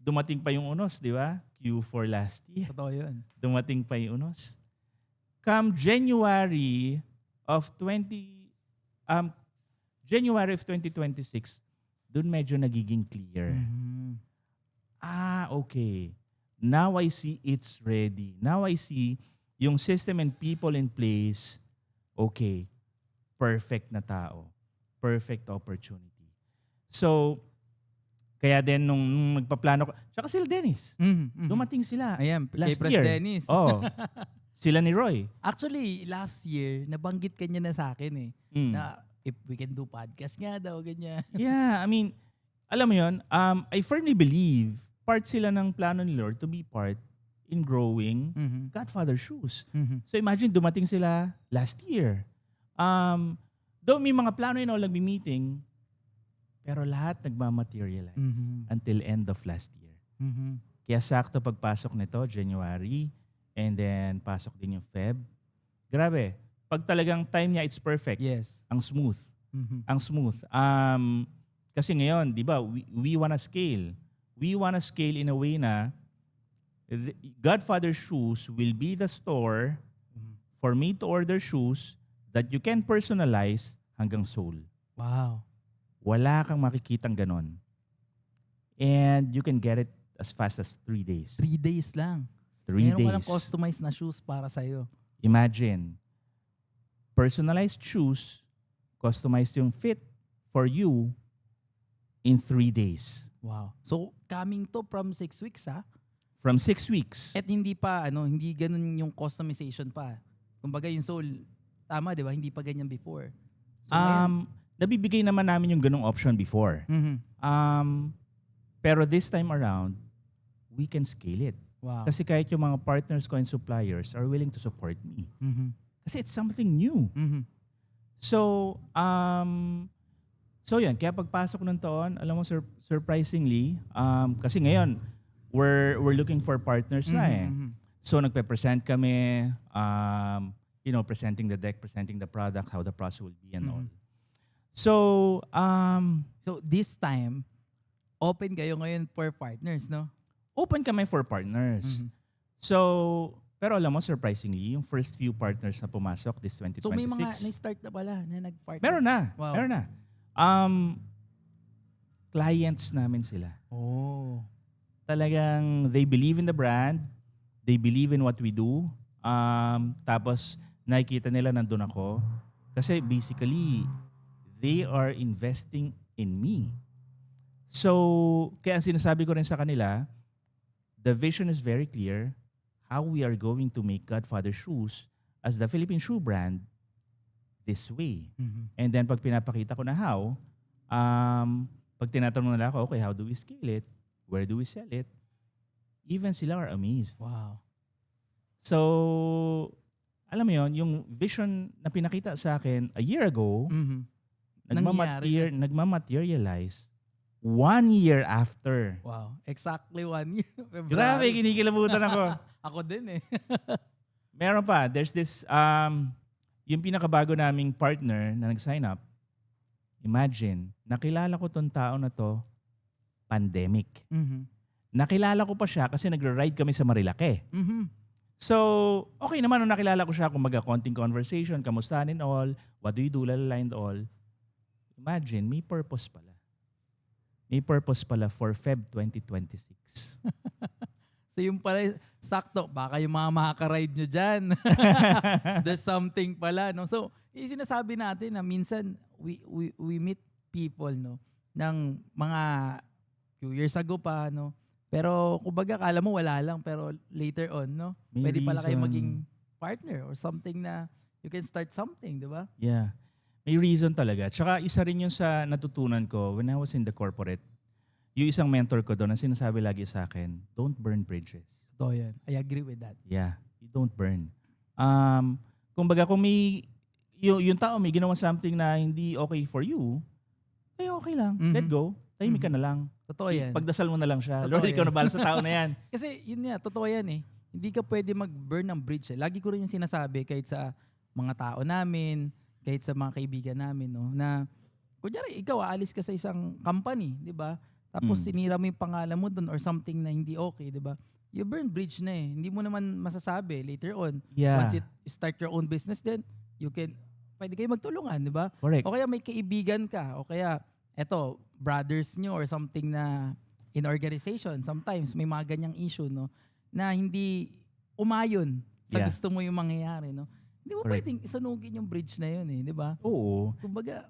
dumating pa yung unos, di ba? Q4 last year. Totoo yun. Dumating pa yung unos. Come January of 2026, dun medyo nagiging clear. Mhm. Okay. Now I see it's ready. Now I see yung system and people in place. Okay. Perfect na tao. Perfect opportunity. So, kaya din nung nagpaplano ko, tsaka sila Dennis, dumating sila Ayan, kay last Pres year. Dennis. Oh, sila ni Roy. Actually, last year, nabanggit ka niya na sa akin Mm. na if we can do podcast nga daw, ganyan. Yeah, I mean, alam mo yun, I firmly believe part sila ng plano ni Lord to be part in growing Godfather Shoes. So imagine, dumating sila last year. Though may mga plano yun all nagbi-meeting, pero lahat nagmamaterialize until end of last year. Kaya sakto pagpasok nito, January, and then pasok din yung Feb. Grabe, pag talagang time niya, it's perfect. Yes. Ang smooth. Ang smooth. Kasi ngayon, di ba, we wanna scale. We wanna scale in a way na Godfather Shoes will be the store for me to order shoes that you can personalize hanggang sole. Wow. Wala kang makikitang ganon. And you can get it as fast as 3 days. 3 days lang. 3 Meron days. ka lang customized na shoes para sa'yo. Imagine, personalized shoes, customized yung fit for you in 3 days. Wow. So, coming to from 6 weeks From 6 weeks. At hindi pa, hindi ganun yung customization pa. Kumbaga yung sole, tama di ba? Hindi pa ganyan before. So, Nabibigay naman namin yung ganong option before. Pero this time around, we can scale it. wow. Kasi kahit yung mga partners ko and suppliers are willing to support me. Kasi it's something new. So, yan. Kaya pagpasok ng taon, alam mo, surprisingly, kasi ngayon, we're looking for partners na eh. So, nagpe-present kami, presenting the deck, presenting the product, how the process will be and all. So, So, this time, open kayo ngayon for partners, no? open kami for partners. So, pero alam mo, surprisingly, yung first few partners na pumasok this 2026. So, may mga na-start na pala na nag-partner. Meron na. Wow. Meron na. Clients namin sila. Oh. Talagang they believe in the brand. They believe in what we do. Tapos, nakikita nila nandun ako. Kasi basically, they are investing in me. So, kaya ang sinasabi ko rin sa kanila, the vision is very clear how we are going to make Godfather Shoes as the Philippine shoe brand this way. And then pag pinapakita ko na how, pag tinatanong nila ako, okay, how do we scale it? Where do we sell it? Even sila are amazed. Wow. So, alam mo yon, yung vision na pinakita sa akin a year ago, nagmamaterialize 1 year after. Wow. Exactly 1 year. Grabe, kinikilabutan ako. Ako din eh. Meron pa, there's this, yung pinakabago naming partner na nag-sign up, imagine, nakilala ko tong tao na to, pandemic. Nakilala ko pa siya kasi nagra-ride kami sa Marilake. So, okay naman nung nakilala ko siya, kumbaga konting conversation, kamusta and all, what do you do, lalala and all. Imagine, may purpose pala. May purpose pala for Feb 2026. So yung pala, sakto, baka yung mga makaka-ride nyo dyan. There's something pala, no? So, yung sinasabi natin na minsan, we meet people, no? Ng mga few years ago pa, no? Pero, kumbaga, kala mo wala lang, pero later on, no? May Pwede pala kayo reason. maging partner or something na you can start something, di ba? Yeah. May reason talaga. Tsaka isa rin yung sa natutunan ko when I was in the corporate. Yung isang mentor ko doon, ang sinasabi lagi sa akin, don't burn bridges. Ito yan. I agree with that. Yeah, you don't burn. Kumbaga kung may, yung tao may ginawa something na hindi okay for you, eh okay lang. Let go. Tahimik ka na lang. Totoo yan. Pagdasal mo na lang siya. Totoo Lord, ikaw yan. na bahala sa tao na yan. Kasi yun nga, totoo yan eh. Hindi ka pwede mag-burn ng bridge. Lagi ko rin yung sinasabi kahit sa mga tao namin, kahit sa mga kaibigan namin, no, na kunyari, ikaw aalis ka sa isang company, di ba? Tapos sinira mo yung pangalan mo doon or something na hindi okay, di ba? You burn bridge na eh. Hindi mo naman masasabi later on. Yeah. Once you start your own business, then pwede kayo magtulungan, di ba? Correct. O kaya may kaibigan ka, o kaya, eto, brothers nyo or something na in organization, sometimes may mga ganyang issue, no? Na hindi umayon sa Yeah. gusto mo yung mangyayari, no? Hindi mo Correct. pwedeng isunugin yung bridge na yun eh, di ba? Oo. Kumbaga,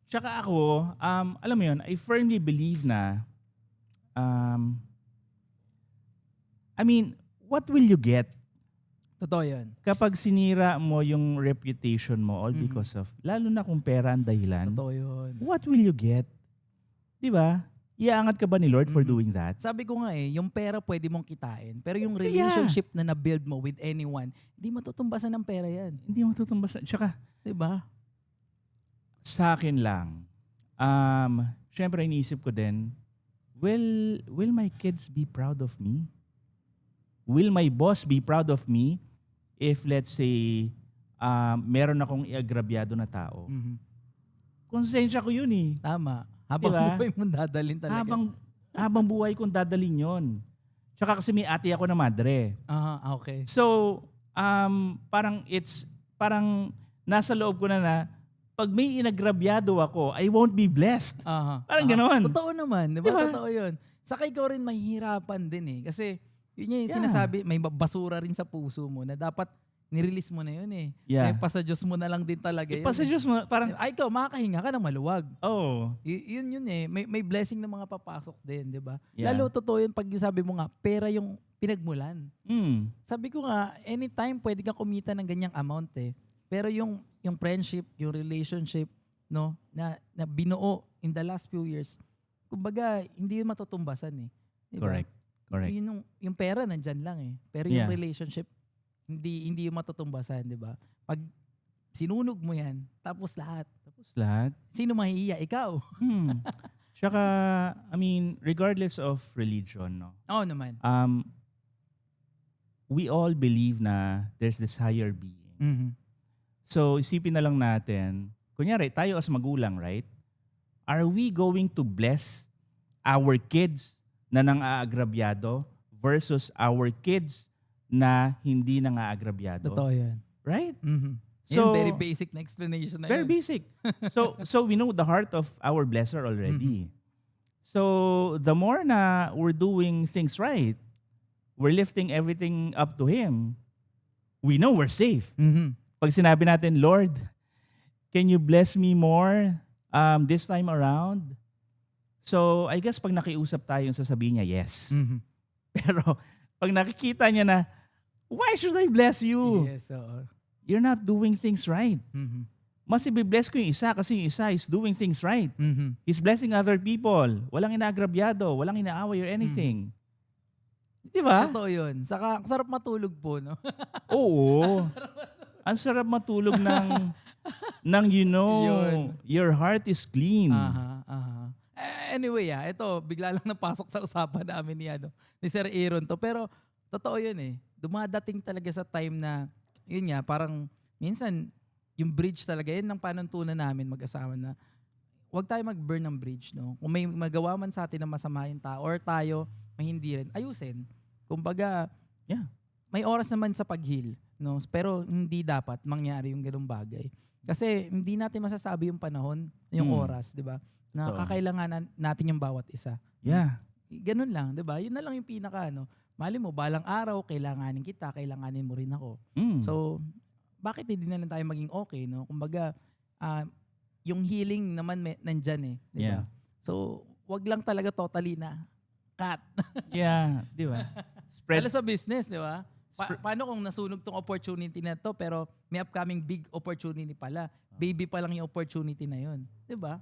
Tsaka ako, alam mo yun, I firmly believe na, what will you get totoo yun. kapag sinira mo yung reputation mo all Mhm. because of, lalo na kung pera ang dahilan, Totoo yun. what will you get? Di ba? Iaangat ka ba ni Lord for Mhm. doing that? Sabi ko nga eh, yung pera pwede mong kitain. Pero yung Yeah. relationship na na-build mo with anyone, hindi matutumbasan ng pera yan. Hindi mo tutumbas. Tsaka, Diba? sa akin lang, syempre iniisip ko din, will my kids be proud of me? Will my boss be proud of me if let's say, meron akong iagrabyado na tao? Mhm. Konsensya ko yun eh. Tama. Habang Diba? buhay mo dadalhin talaga. Habang buhay kong dadalhin yun. Tsaka kasi may ate ako na madre. Aha, okay. So, parang nasa loob ko na pag may inagrabyado ako, I won't be blessed. Aha. Parang gano'n. Totoo naman. Diba? Diba? Totoo yun. Saka ikaw rin mahihirapan din eh. Kasi yun yung Yeah. sinasabi, may basura rin sa puso mo na dapat nirelease mo na yun eh. Yeah. May pasadyos mo na lang din talaga yun. Sa Diyos mo, parang, Ay, ikaw, makakahinga ka ng maluwag. oh, Yun eh. May blessing ng mga papasok din, di ba? Yeah. Lalo totoo yun pag yung sabi mo nga, pera yung pinagmulan. Sabi ko nga, anytime pwede kang kumita ng ganyang amount eh. Pero yung friendship, yung relationship, no, na binuo in the last few years, kumbaga, hindi yun matutumbasan eh. Diba? correct. Yung pera nandyan lang eh. Pero yung Yeah. relationship, hindi yung matutumbasan, di ba? Pag sinunog mo yan, tapos lahat. Tapos lahat. Sino mahihiya? Ikaw. Tsaka, regardless of religion, no, Oo naman. we all believe na there's this higher being. Mhm. So, isipin na lang natin, kunyari, tayo as magulang, right? Are we going to bless our kids na nang-aagrabyado versus our kids na hindi nang-aagrabyado? Totoo yan. Right? Mhm. So, Yan, very basic na explanation na very yun. basic. So we know the heart of our blesser already. So, the more na we're doing things right, we're lifting everything up to Him, we know we're safe. Mhm. Pag sinabi natin, Lord, can you bless me more this time around? So, I guess pag nakiusap tayo, sasabihin niya, yes. Mhm. Pero pag nakikita niya na, why should I bless you? Yes, oo. You're not doing things right. Mhm. Mas i-bless ko yung isa kasi yung isa is doing things right. Mhm. He's blessing other people. Walang inaagrabyado, walang inaaway or anything. Di ba? Totoo yun. Saka, ang sarap matulog po, no? Oo. Ang sarap matulog ng you know, Yun. your heart is clean. Aha. Anyway, ito, bigla lang napasok sa usapan namin ni Sir Aaron to. Pero, totoo yun eh. Dumadating talaga sa time na, yun nga, parang, minsan, yung bridge talaga, yun ang panuntunan namin mag-asawa na, huwag tayo mag-burn ng bridge, no? Kung may magawa man sa atin na masama yung tao, or tayo, may hindi rin, ayusin. Kumbaga, Yeah. may oras naman sa pag-heal, no? Pero hindi dapat mangyari yung ganung bagay. Kasi hindi natin masasabi yung panahon, yung oras, di ba? Na Oo. kakailanganan natin yung bawat isa. Yeah. Ganun lang, di ba? Yun na lang yung pinaka, no? Mali mo, balang araw, kailanganin kita, kailanganin mo rin ako. So, bakit hindi na lang tayo maging okay, no? Kumbaga, yung healing naman nandyan eh. Di ba? Yeah. So, wag lang talaga totally na cut. Yeah. Di ba? Lalo sa business, di ba? Paano kung nasunog tong opportunity na to pero may upcoming big opportunity pala. Baby pa lang yung opportunity na yun. Di ba?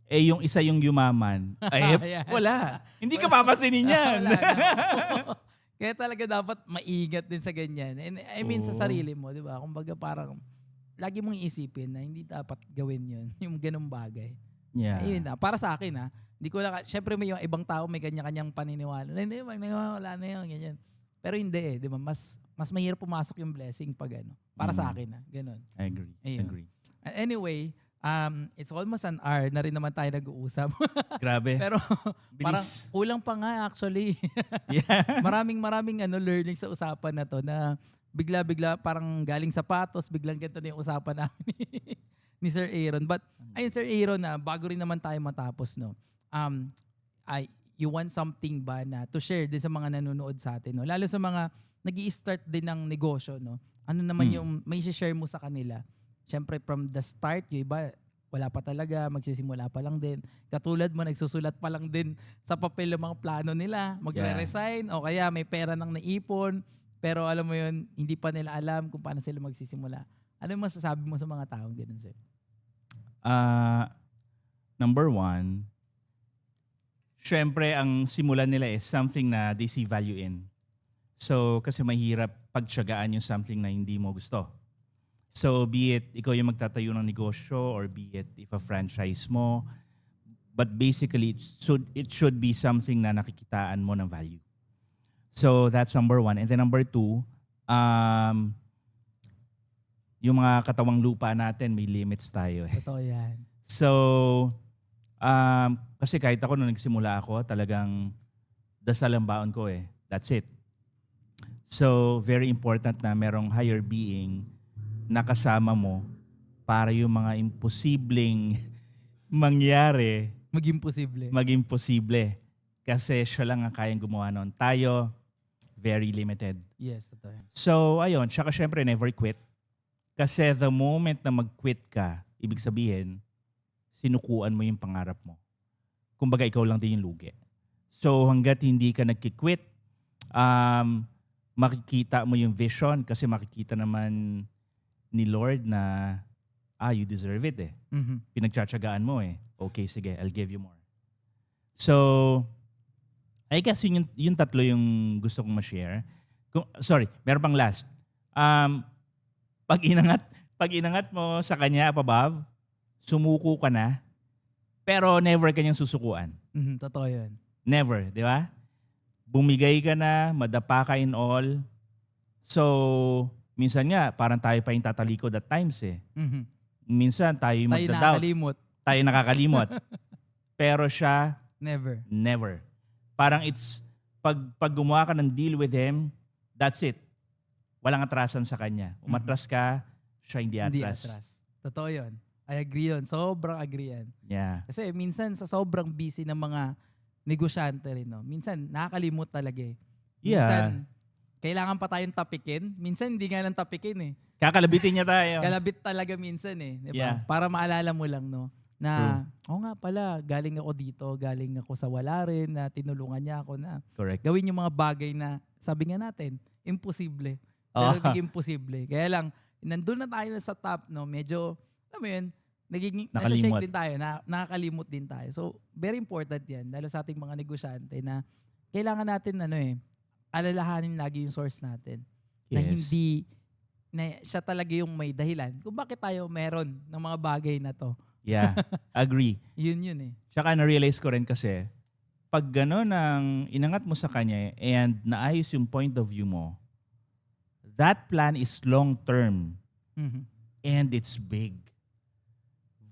Eh, yung isa yung yumaman. Ay, Ayan. wala. Hindi ka papansinin yan. Wala na. Kaya talaga dapat maingat din sa ganyan. And I mean sa Oo. sarili mo, di ba? Kumbaga parang lagi mong isipin na hindi dapat gawin yun. Yung ganung bagay. Yeah. Ayun na. Para sa akin hindi ko lang, syempre may yung ibang tao may kanya-kanyang paniniwala. Hindi, wala na yun, ganyan. Pero hindi di ba? Mas mahirap pumasok yung blessing pag ano. Para sa akin ganun. I agree. Ayun. Agree. Anyway, It's almost an hour na rin naman tayo nag-uusap. Grabe. Pero parang Bilis. kulang pa nga actually. Yeah. maraming learning sa usapan na to na bigla-bigla parang galing sapatos, biglang ganito na yung usapan namin ni Sir Aaron. But ayun Sir Aaron na bago rin naman tayo matapos no. You want something ba na to share din sa mga nanonood sa atin no? Lalo sa mga nag-i-start din ng negosyo no. Ano naman yung may share mo sa kanila? Siyempre from the start, yung iba wala pa talaga, magsisimula pa lang din. Katulad mo, nagsusulat pa lang din sa papel yung mga plano nila. Magre-resign o kaya may pera nang naipon. Pero alam mo yun, hindi pa nila alam kung paano sila magsisimula. Ano yung masasabi mo sa mga taong ganun, sir? Number one, syempre ang simulan nila is something na they see value in. So kasi mahirap pagtiyagaan yung something na hindi mo gusto. So be it ikaw yung magtatayo ng negosyo or be it if a franchise mo, but basically it should be something na nakikitaan mo ng value. So that's number one. And then number two, yung mga katawang lupa natin, may limits tayo. Totoo yan. So, kasi kahit ako nung nagsimula ako, talagang dasal ang baon ko eh. That's it. So, very important na merong higher being na kasama mo para yung mga imposibleng mangyari, Maging posible. maging posible. Kasi siya lang ang kayang gumawa nun. Tayo, very limited. Yes, totoo yan. So, ayun. Tsaka syempre, never quit. Kasi the moment na mag-quit ka, ibig sabihin, sinukuan mo yung pangarap mo. Kumbaga, ikaw lang din yung lugi. So, hanggat hindi ka nagki-quit, makikita mo yung vision kasi makikita naman ni Lord na, you deserve it eh. Mm-hmm. Pinagtsatsagaan mo eh. Okay, sige, I'll give you more. So, I guess yung tatlo yung gusto kong ma-share. Meron pang last. Pag inangat mo sa kanya up above, sumuko ka na, pero never kanyang susukuan. Mm-hmm. Totoo yun. Never, di ba? Bumigay ka na, madapa ka in all. So, minsan nga, parang tayo pa yung tatalikod at times eh. Mm-hmm. Minsan tayo yung Tayo magda-doubt. nakakalimot. Tayo nakakalimot. Pero siya, Never. never. Parang it's, pag gumawa ka ng deal with him, that's it. Walang atrasan sa kanya. Umatras ka, siya hindi Hindi atras. atras. Totoo yun. I agree yun. Sobrang agree yan. Yeah. Kasi minsan sa sobrang busy ng mga negosyante rin, no? Minsan nakakalimot talaga eh. Minsan, kailangan pa tayong tapikin. Minsan hindi nga lang tapikin eh. Kakalabitin niya tayo. Kalabit talaga minsan eh. Diba? Yeah. Para maalala mo lang, no? Na, nga pala, galing ako dito, galing ako sa wala rin, na tinulungan niya ako na Correct. gawin yung mga bagay na, sabi nga natin, imposible. Pero naging imposible. Kaya lang, nandun na tayo sa top, no? Medyo, alam mo yun, nasa-shake din tayo, nakakalimot din tayo. So, very important yan, lalo sa ating mga negosyante na kailangan natin, alalahanin lagi yung source natin. Na Yes. hindi, na siya talaga yung may dahilan kung bakit tayo meron ng mga bagay na to. Yeah. Agree. Yun eh. Tsaka na-realize ko rin kasi, pag gano'n ang inangat mo sa kanya and naayos yung point of view mo, that plan is long-term Mhm. and it's big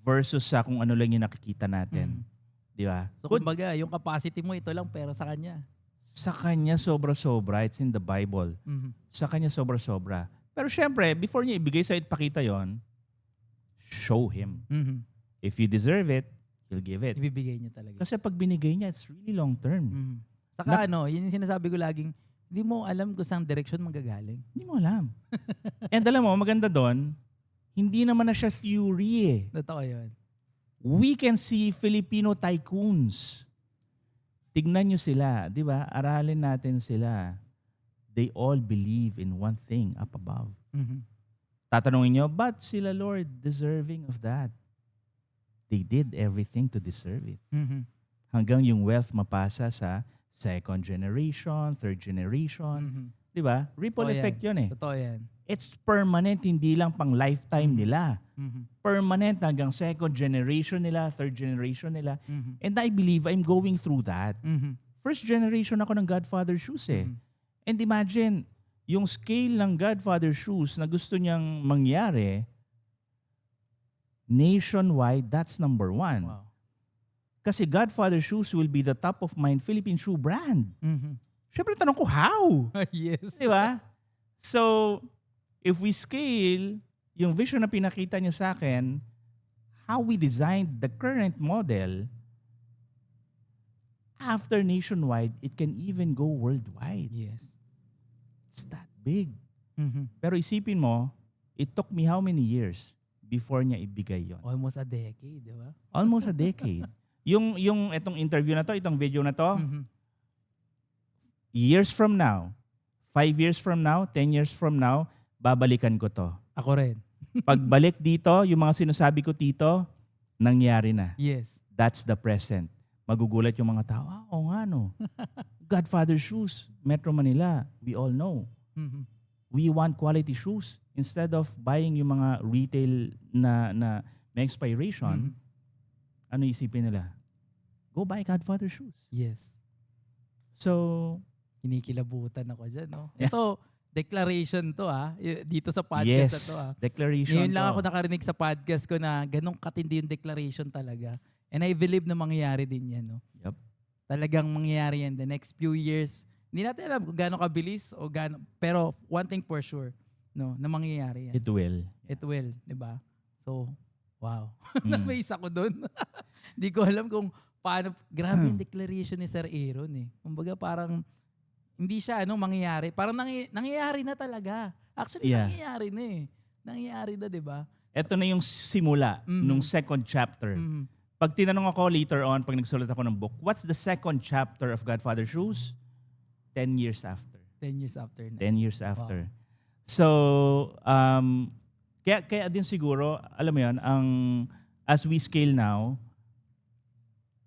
versus sa kung ano lang yung nakikita natin. Di ba? So kumbaga, yung capacity mo, ito lang pera sa kanya. Sa kanya sobra-sobra. It's in the Bible. Mhm. Sa kanya sobra-sobra. Pero syempre, before niya ibigay sa'yo at pakita yon, show him. Mhm. If you deserve it, he'll give it. Ibibigay niya talaga. Kasi pag binigay niya, it's really long-term. Mhm. Saka yun yung sinasabi ko laging, hindi mo alam kung saan direction manggagaling. Hindi mo alam. And alam mo, maganda doon, hindi naman na siya theory eh. Totoo yun. We can see Filipino tycoons. Tignan nyo sila, di ba? Aralin natin sila. They all believe in one thing up above. Mhm. Tatanungin nyo, but sila Lord deserving of that? They did everything to deserve it. Mhm. Hanggang yung wealth mapasa sa second generation, third generation. Mhm. Di ba? Ripple Totoo effect yun eh. Totoo yan. It's permanent, hindi lang pang lifetime nila. Mhm. Permanent hanggang second generation nila, third generation nila. Mhm. And I believe I'm going through that. Mhm. First generation ako ng Godfather shoes eh. Mhm. And imagine, yung scale ng Godfather shoes na gusto niyang mangyari, nationwide, that's number one. Wow. Kasi Godfather Shoes will be the top of mind Philippine shoe brand. Mhm. Siyempre, tanong ko, how? Yes. Di ba? So, if we scale yung vision na pinakita niya sa akin, how we designed the current model, after nationwide, it can even go worldwide. Yes. It's that big. Mhm. Pero isipin mo, it took me how many years before niya ibigay yon? Almost a decade, di ba? Almost a decade. Yung itong interview na to, itong video na to, Mhm. years from now, 5 years from now, 10 years from now, babalikan ko to. Ako rin. Pagbalik dito, yung mga sinasabi ko dito, nangyari na. Yes. That's the present. Magugulat yung mga tao, oo nga no. Godfather Shoes, Metro Manila, we all know. Mhm. We want quality shoes. Instead of buying yung mga retail na may expiration, Mhm. ano isipin nila? Go buy Godfather Shoes. Yes. So, Kinikilabutan ako dyan, no? Yeah. Ito, declaration to dito sa podcast na yes, to declaration Ngayon lang to. ako nakarinig sa podcast ko na ganong katindi yung declaration talaga. And I believe na mangyayari din yan, no? Yup. Talagang mangyayari yan the next few years. Hindi natin alam kung gano'ng kabilis o gano'n. Pero one thing for sure, no, na mangyayari yan. It will. It will, di ba? So, wow. Mm. May isa ko doon. Di ko alam kung paano. Grabe yung declaration ni Sir Aaron eh. Kumbaga parang hindi siya mangyayari. Parang nangyayari na talaga. Actually, Yeah. nangyayari na eh. Nangyayari na, di ba? Ito na yung simula nung second chapter. Mhm. Pag tinanong ako later on, pag nagsulat ako ng book, what's the second chapter of Godfather Shoes? 10 years after. 10 years after na. 10 years after. So, kaya din siguro, alam mo yun, as we scale now,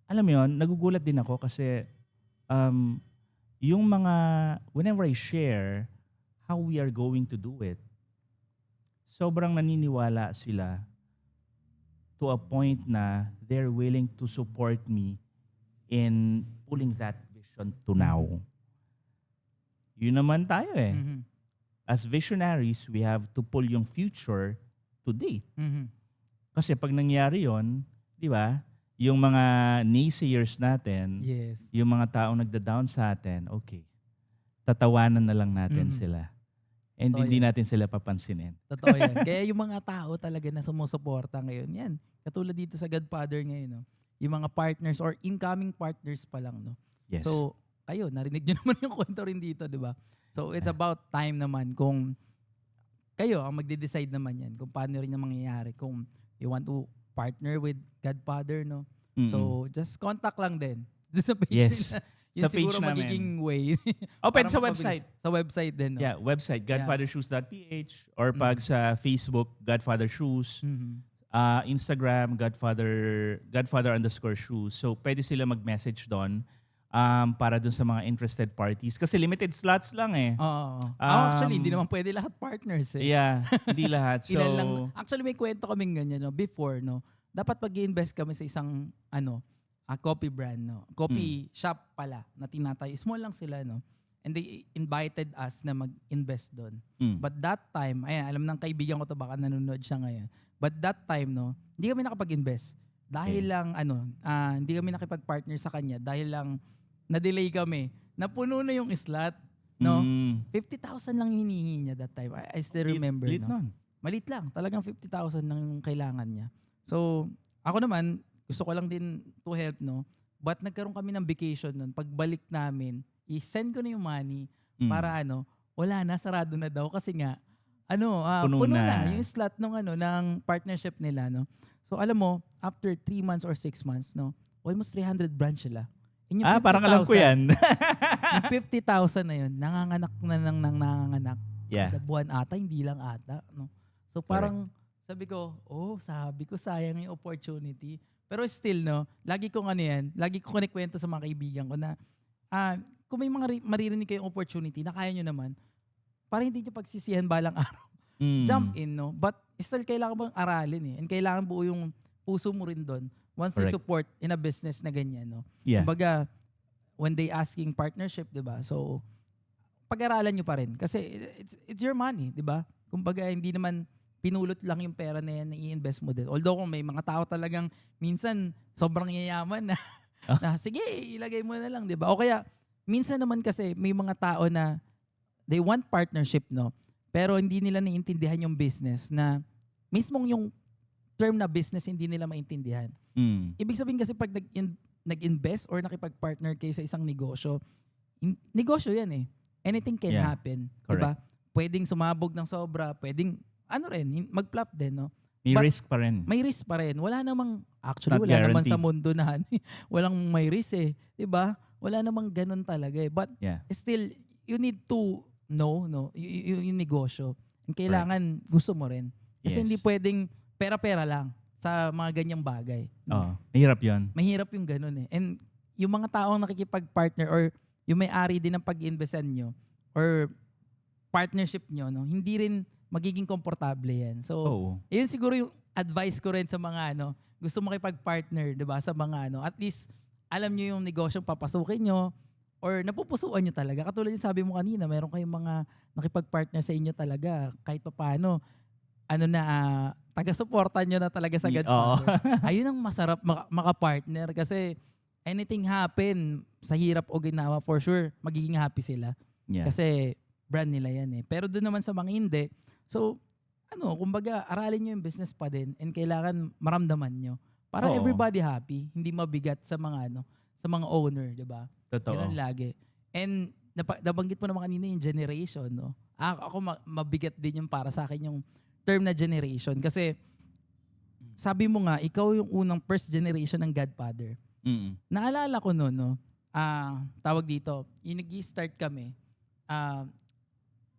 alam mo yun, nagugulat din ako kasi yung mga, whenever I share how we are going to do it, sobrang naniniwala sila to a point na they're willing to support me in pulling that vision to now. Yun naman tayo eh. Mhm. As visionaries, we have to pull yung future to date. Mhm. Kasi pag nangyari yon, di ba, yung mga naysayers natin, Yes. yung mga taong nagda-down sa atin, okay, tatawanan na lang natin Mhm. sila. And Totoo hindi yan. natin sila papansinin. Totoo yan. Kaya yung mga tao talaga na sumusuporta ngayon, yan. Katulad dito sa Godfather ngayon, no? Yung mga partners or incoming partners pa lang, no? Yes. So, kayo, narinig nyo naman yung kwento rin dito, di ba? So, it's about time naman kung kayo ang magde-decide naman yan kung paano rin yung mangyayari. Kung you want to partner with Godfather, no? Mm-mm. So, just contact lang din. Sa page Yes. nila. Sa Yun siguro page namin. magiging way. Open Para sa mapabilis. website. Sa website din, no? Yeah, website, godfathershoes.ph, or pag sa Facebook, Godfather Shoes, Mhm. Instagram, Godfather_shoes. So, pwede sila mag-message doon para dun sa mga interested parties. Kasi limited slots lang eh. Oo. Actually, hindi naman pwede lahat partners eh. Yeah, hindi lahat. So, Ilan lang. Actually, may kwento kaming ganyan, no? Before, no? Dapat mag-invest kami sa isang, coffee brand, no? Coffee shop pala na tinatayo. Small lang sila, no? And they invited us na mag-invest doon. But that time, ayan, alam ng kaibigan ko to, baka nanonood siya ngayon. But that time, no, hindi kami nakapag-invest. Dahil lang, hindi kami nakipag-partner sa kanya. Dahil lang, na-delay kami. Napuno na yung slot, no? 50,000 lang yung hinihingi niya that time. I still remember, Lit no? nun. Malit lang. Talagang 50,000 lang yung kailangan niya. So, ako naman, gusto ko lang din to help, no? But nagkaroon kami ng vacation nun. Pagbalik namin, i-send ko na yung money para wala na, sarado na daw. Kasi nga, puno na yung slot ng partnership nila, no? So, alam mo, after 3 months or 6 months, no? Almost 300 branch sila. And yung Parang alam ko 50,000 yan. Yung 50,000 na yun, nanganganak na nang nanganganak. Yeah. Kada buwan ata, hindi lang ata. No? So parang sabi ko sayang yung opportunity. Pero still, no, lagi ko kinikwento sa mga kaibigan ko na kung may mga maririnig kayong opportunity na kaya nyo naman, para hindi nyo pagsisihan balang araw. Jump in, no? But still, kailangan bang aralin eh. And kailangan buo yung puso mo rin doon once you support in a business na ganyan, no? Yeah. Kumbaga, when they asking partnership, di ba? So, pag-aralan nyo pa rin. Kasi it's your money, di ba? Kumbaga, hindi naman pinulot lang yung pera na yan na i-invest mo din. Although kung may mga tao talagang minsan sobrang yayaman na, na sige, ilagay mo na lang, di ba? O kaya, minsan naman kasi may mga tao na they want partnership, no? Pero hindi nila naiintindihan yung business na mismong yung term na business hindi nila maintindihan. Ibig sabihin kasi pag nag-invest or nakipag-partner kayo sa isang negosyo, negosyo yan eh. Anything can happen. Diba? Pwedeng sumabog ng sobra, pwedeng mag-flop din, no? May But risk pa rin. May risk pa rin. Wala namang, actually, Not wala naman guaranteed. sa mundo na walang may risk eh. Diba? Wala namang ganun talaga eh. But still, you need to know, no? Yung negosyo. And kailangan gusto mo rin. Kasi hindi pwedeng pera-pera lang sa mga ganyang bagay. No? Mahirap yun. Mahirap yung ganun eh. And yung mga taong nakikipag-partner or yung may-ari din ng pag-investan nyo or partnership nyo, no? Hindi rin magiging komportable yan. So, yun siguro yung advice ko rin sa mga gusto makipag-partner, 'di ba? Sa mga at least alam niyo yung negosyong papasukin nyo or napupusuan nyo talaga. Katulad yung sabi mo kanina, meron kayong mga nakipag-partner sa inyo talaga kahit papaano taga-suporta nyo na talaga sa Godfather. Ayun ang masarap maka-partner kasi anything happen sa hirap o ginawa, for sure magiging happy sila. Kasi brand nila yan eh. Pero doon naman sa mga hindi, so, kumbaga, aralin nyo yung business pa din and kailangan maramdaman nyo. Para everybody happy, hindi mabigat sa mga sa mga owner, di ba? Totoo. Ganun lagi. And nabanggit mo naman kanina yung generation, no? Ako mabigat din yung para sa akin yung term na generation. Kasi, sabi mo nga, ikaw yung unang first generation ng Godfather. Naalala ko noon, no? Tawag dito, yung nag-start kami,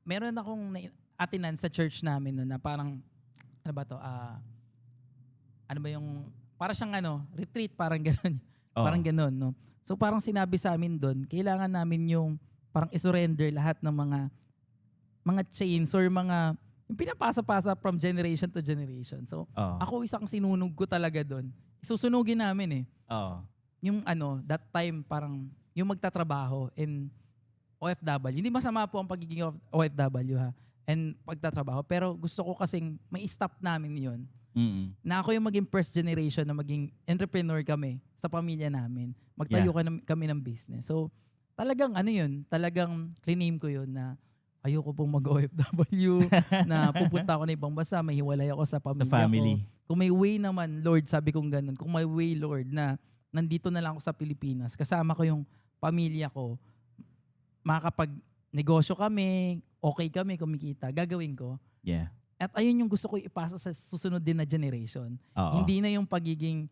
meron akong atinan sa church namin no, na parang para siyang retreat, parang gano'n. Parang gano'n, no? So parang sinabi sa amin doon, kailangan namin yung parang isurrender lahat ng mga chains or yung pinapasa-pasa from generation to generation. So ako isang sinunog ko talaga doon. Susunugin namin eh. Yung that time parang yung magtatrabaho in OFW. Hindi masama po ang pagiging OFW ha. And pagtatrabaho. Pero gusto ko kasing may stop namin yun. Na ako yung maging first generation na maging entrepreneur kami sa pamilya namin. Magtayo kami ng business. So talagang talagang claim ko yun na ayoko pong mag-OFW, na pupunta ako na ibang bansa, mahiwalay ako sa pamilya ko. Kung may way naman, Lord, sabi kong ganun, kung may way, Lord, na nandito na lang ako sa Pilipinas, kasama ko yung pamilya ko, makakapag-negosyo kami, okay kami, kumikita, gagawin ko. At ayun yung gusto ko ipasa sa susunod din na generation. Hindi na yung pagiging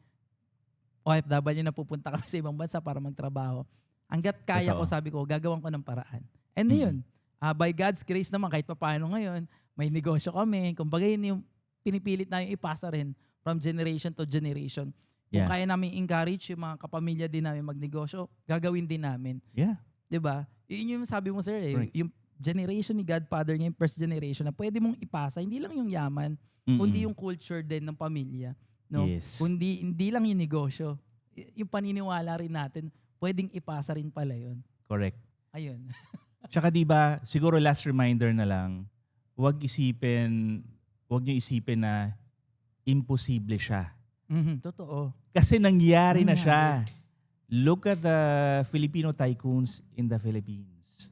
OFW na pupunta kami sa ibang bansa para magtrabaho. Hanggat kaya ko, sabi ko, gagawan ko ng paraan. And yun, by God's grace naman, kahit paano ngayon, may negosyo kami. Kumbaga yun yung pinipilit na yung ipasa rin from generation to generation. Kung kaya namin encourage yung mga kapamilya din namin magnegosyo, gagawin din namin. Diba? Yun yung sabi mo, sir, eh. Yung generation ni Godfather niya, yung first generation na pwede mong ipasa, hindi lang yung yaman, kundi yung culture din ng pamilya. No? Kundi hindi lang yung negosyo. Yung paniniwala rin natin, pwedeng ipasa rin pala yun. Correct. Ayun. Tsaka diba, siguro last reminder na lang, wag niyo isipin na imposible siya. Totoo. Kasi nangyari na siya. Look at the Filipino tycoons in the Philippines.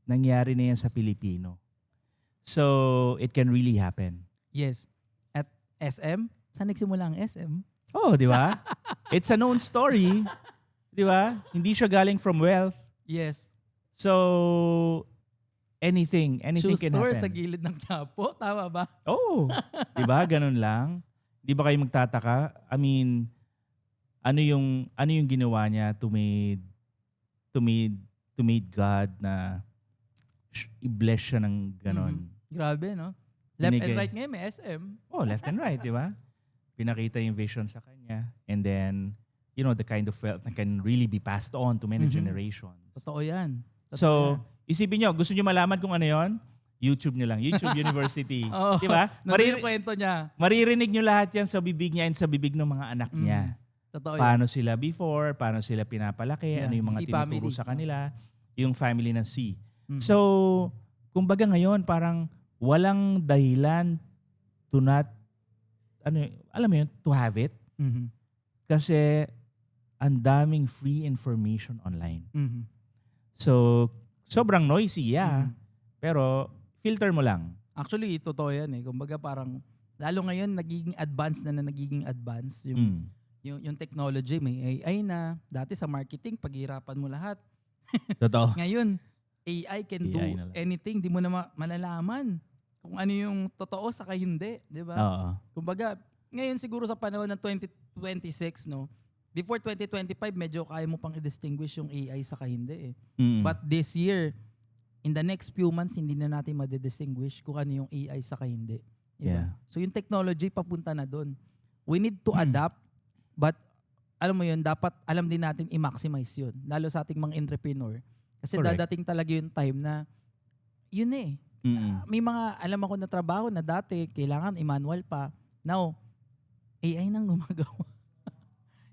Nangyari na yan sa Pilipino. So, it can really happen. Yes. At SM, saan nagsimula ang SM? Di ba? It's a known story. Di ba? Hindi siya galing from wealth. Yes. So, anything Shoe can store happen. sa gilid ng Quiapo, tama ba? Di ba? Ganun lang. Di ba kayo magtataka? I mean, ano yung ginawa niya to made God na i-bless siya ng ganon. Grabe, no? Left and right ngayon may SM. Left and right, di ba? Pinakita yung vision sa kanya. And then, the kind of wealth that can really be passed on to many generations. Totoo yan. So, isipin nyo, gusto nyo malaman kung ano yon? YouTube nyo lang. YouTube University. Di ba? Yung kwento niya. Maririnig nyo lahat yan sa bibig niya and sa bibig ng mga anak niya. Totoo paano sila before, paano sila pinapalaki, ano yung mga tinuturo sa kanila, yung family ng C. So, kumbaga ngayon, parang walang dahilan do not, alam mo yun, to have it. Mhm. Kasi ang daming free information online. Mhm. So, sobrang noisy, yeah. Mhm. Pero, filter mo lang. Actually, totoo yan eh. Kumbaga parang, lalo ngayon, nagiging advanced Mm. yung technology. May AI na. Dati sa marketing, paghirapan mo lahat. Totoo. Ngayon, AI can do AI na lang. anything. Di mo na malalaman kung ano yung totoo saka hindi. Di ba? Oo. Kumbaga, ngayon siguro sa panahon ng 2026, no? Before 2025, medyo kaya mo pang i-distinguish yung AI saka hindi eh. Mm. But this year, in the next few months, hindi na natin madidistinguish kung ano yung AI saka hindi. Diba? Yeah. So yung technology, papunta na doon. We need to adapt, but alam mo yun, dapat alam din natin i-maximize yun. Lalo sa ating mga entrepreneur. Kasi Correct. dadating talaga yung time na, yun eh. Mm. May mga, alam ako na trabaho na dati, kailangan i-manual pa. Now, AI nang gumagawa.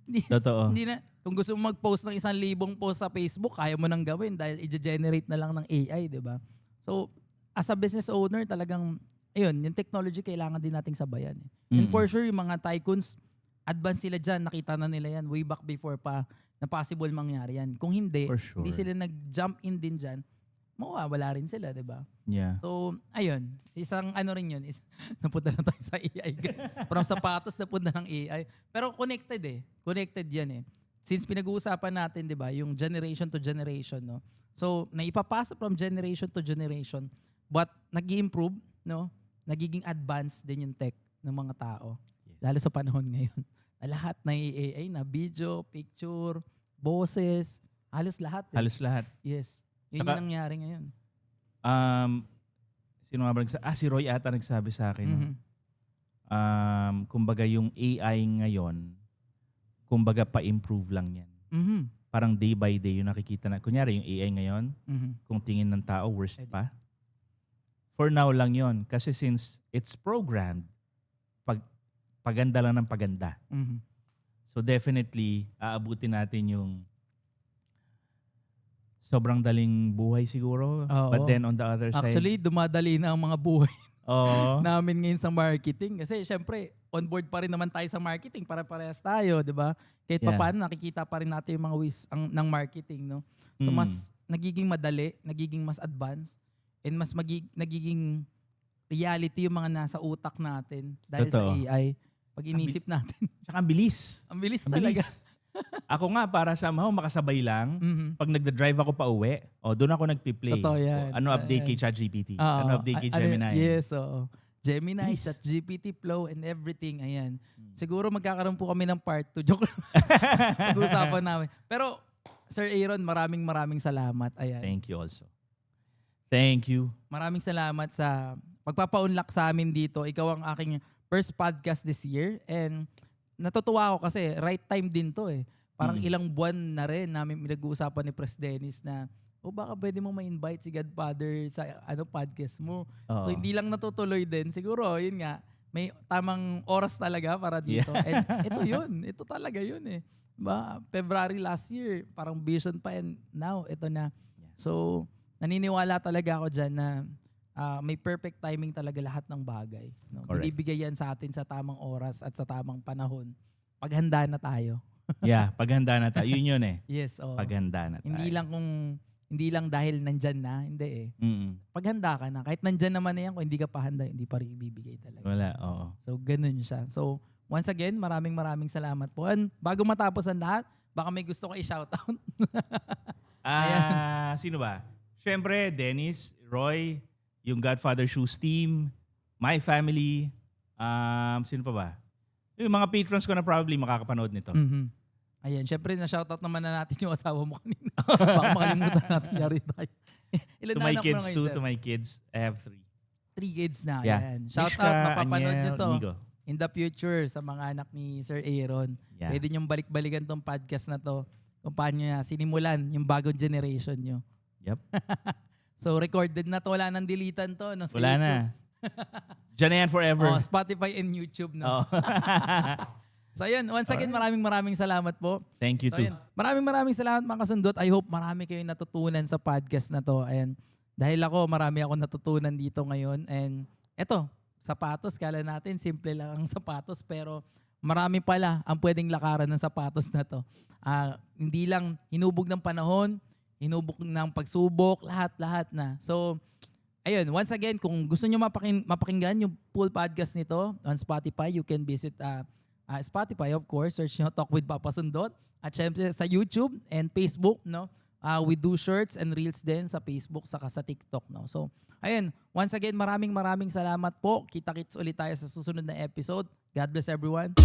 Totoo. Hindi na, kung gusto mo mag-post ng 1,000 post sa Facebook, kaya mo nang gawin dahil i-generate na lang ng AI, di ba? So, as a business owner, talagang, ayun, yung technology kailangan din nating sabayan. And for sure, yung mga tycoons, advance sila dyan, nakita na nila yan way back before pa na possible mangyari yan. Kung hindi, For sure. hindi sila nag-jump in din dyan, mawawala rin sila, di ba? Yeah. So, ayun. Isang ano rin yun. Napunta na tayo sa AI, guys. From sapatos, napunta ng AI. Pero connected eh. Connected yan eh. Since pinag-uusapan natin, di ba, yung generation to generation, no? So, naipapasa from generation to generation. But, nag-i-improve, no? Nagiging advanced din yung tech ng mga tao. Yes. Lalo sa panahon ngayon. Na lahat na AI, na video, picture, boses, halos lahat. Eh. Halos lahat. Yes. Yun Saka, yung nangyari ngayon. Sino nga ba nagsabi? Si Roy ata nagsabi sa akin. No? Mhm. Kumbaga yung AI ngayon, kumbaga pa-improve lang yan. Mhm. Parang day by day yung nakikita na. Kunyari yung AI ngayon, Mhm. kung tingin ng tao, worst pa. For now lang yon. Kasi since it's programmed, paganda lang ng paganda. Mhm. So definitely, aabutin natin yung sobrang daling buhay siguro. Oo. But then on the other side, Actually, dumadali na ang mga buhay oo. namin ngayon sa marketing. Kasi syempre, on board pa rin naman tayo sa marketing para parehas tayo, di ba? Kahit Yeah. paano, nakikita pa rin natin yung mga ways ng marketing. No? So mas nagiging madali, nagiging mas advanced, and mas nagiging reality yung mga nasa utak natin dahil Totoo. sa AI. Pag inisip natin, Tsaka ang bilis. ang bilis Ang talaga. bilis. Ako nga, para somehow makasabay lang, Mhm. pag nagda-drive ako pa uwi, doon ako nagpi-play. Totoo yan. Ano update kay ChatGPT? Ano update kay Gemini? Yes, oo. Gemini, Please. ChatGPT, Flow, and everything. Ayan. Siguro magkakaroon po kami ng part 2. Joke lang. Pag-uusapan namin. Pero, Sir Aaron, maraming salamat. Ayan. Thank you also. Thank you. Maraming salamat sa pagpapaunlak sa amin dito. Ikaw ang aking first podcast this year. And natutuwa ako kasi right time din to eh. Parang ilang buwan na rin namin pinag-uusapan ni Pres Dennis na baka pwede mo ma-invite si Godfather sa podcast mo. Oo. So hindi lang natutuloy din. Siguro, yun nga, may tamang oras talaga para dito. And ito yun. Ito talaga yun eh. Diba? February last year, parang vision pa and now, ito na. So, naniniwala talaga ako dyan na may perfect timing talaga lahat ng bagay. No? Correct. Binibigay yan sa atin sa tamang oras at sa tamang panahon. Paghanda na tayo. Yeah, paghanda na tayo. Yun eh. Yes, oo. Paghanda na tayo. Hindi lang dahil nandyan na, hindi eh. Paghanda ka na. Kahit nandyan naman na yan, kung hindi ka pa handa, hindi pa rin ibibigay talaga. Wala, oo. So, ganun siya. So, once again, maraming salamat po. And bago matapos ang lahat, baka may gusto ko i-shoutout. Sino ba? Siyempre, Dennis, Roy, yung Godfather Shoes team, my family, sino pa ba? Yung mga patrons ko na probably makakapanood nito. Mhm. Ayan, syempre na-shoutout naman na natin yung asawa mo kanina. Baka makalimutan natin yari tayo. Ilan To na my anak mo kids na ngayon, too, sir? to my kids, I have 3. 3 kids na. Yeah. Ayan. Shoutout, Mishka, mapapanood nyo Aniel, to Nico. in the future sa mga anak ni Sir Aaron. Yeah. Pwede nyong balik-balikan tong podcast na to kung paano niya sinimulan yung bagong generation nyo. Yep. So recorded na to, wala nang deletan to. No, sa Wala na. YouTube. Diyan na yan forever. Oh, Spotify and YouTube. No? Oh. So yun, once again, maraming salamat po. Thank you So, too. yun. Maraming salamat mga kasundot. I hope marami kayong natutunan sa podcast na to. And dahil marami ako natutunan dito ngayon. And eto, sapatos. Kala natin simple lang ang sapatos pero marami pala ang pwedeng lakaran ng sapatos na to. Hindi lang hinubog ng panahon, hinubog ng pagsubok, lahat-lahat na. So, ayun, once again, kung gusto nyo mapakinggan yung full podcast nito on Spotify, you can visit Spotify, of course. Search nyo Talk with Papa Sundot. At syempre sa YouTube and Facebook, no? We do shirts and reels din sa Facebook saka sa TikTok, no? So, ayun, once again, maraming salamat po. Kita-kits ulit tayo sa susunod na episode. God bless everyone.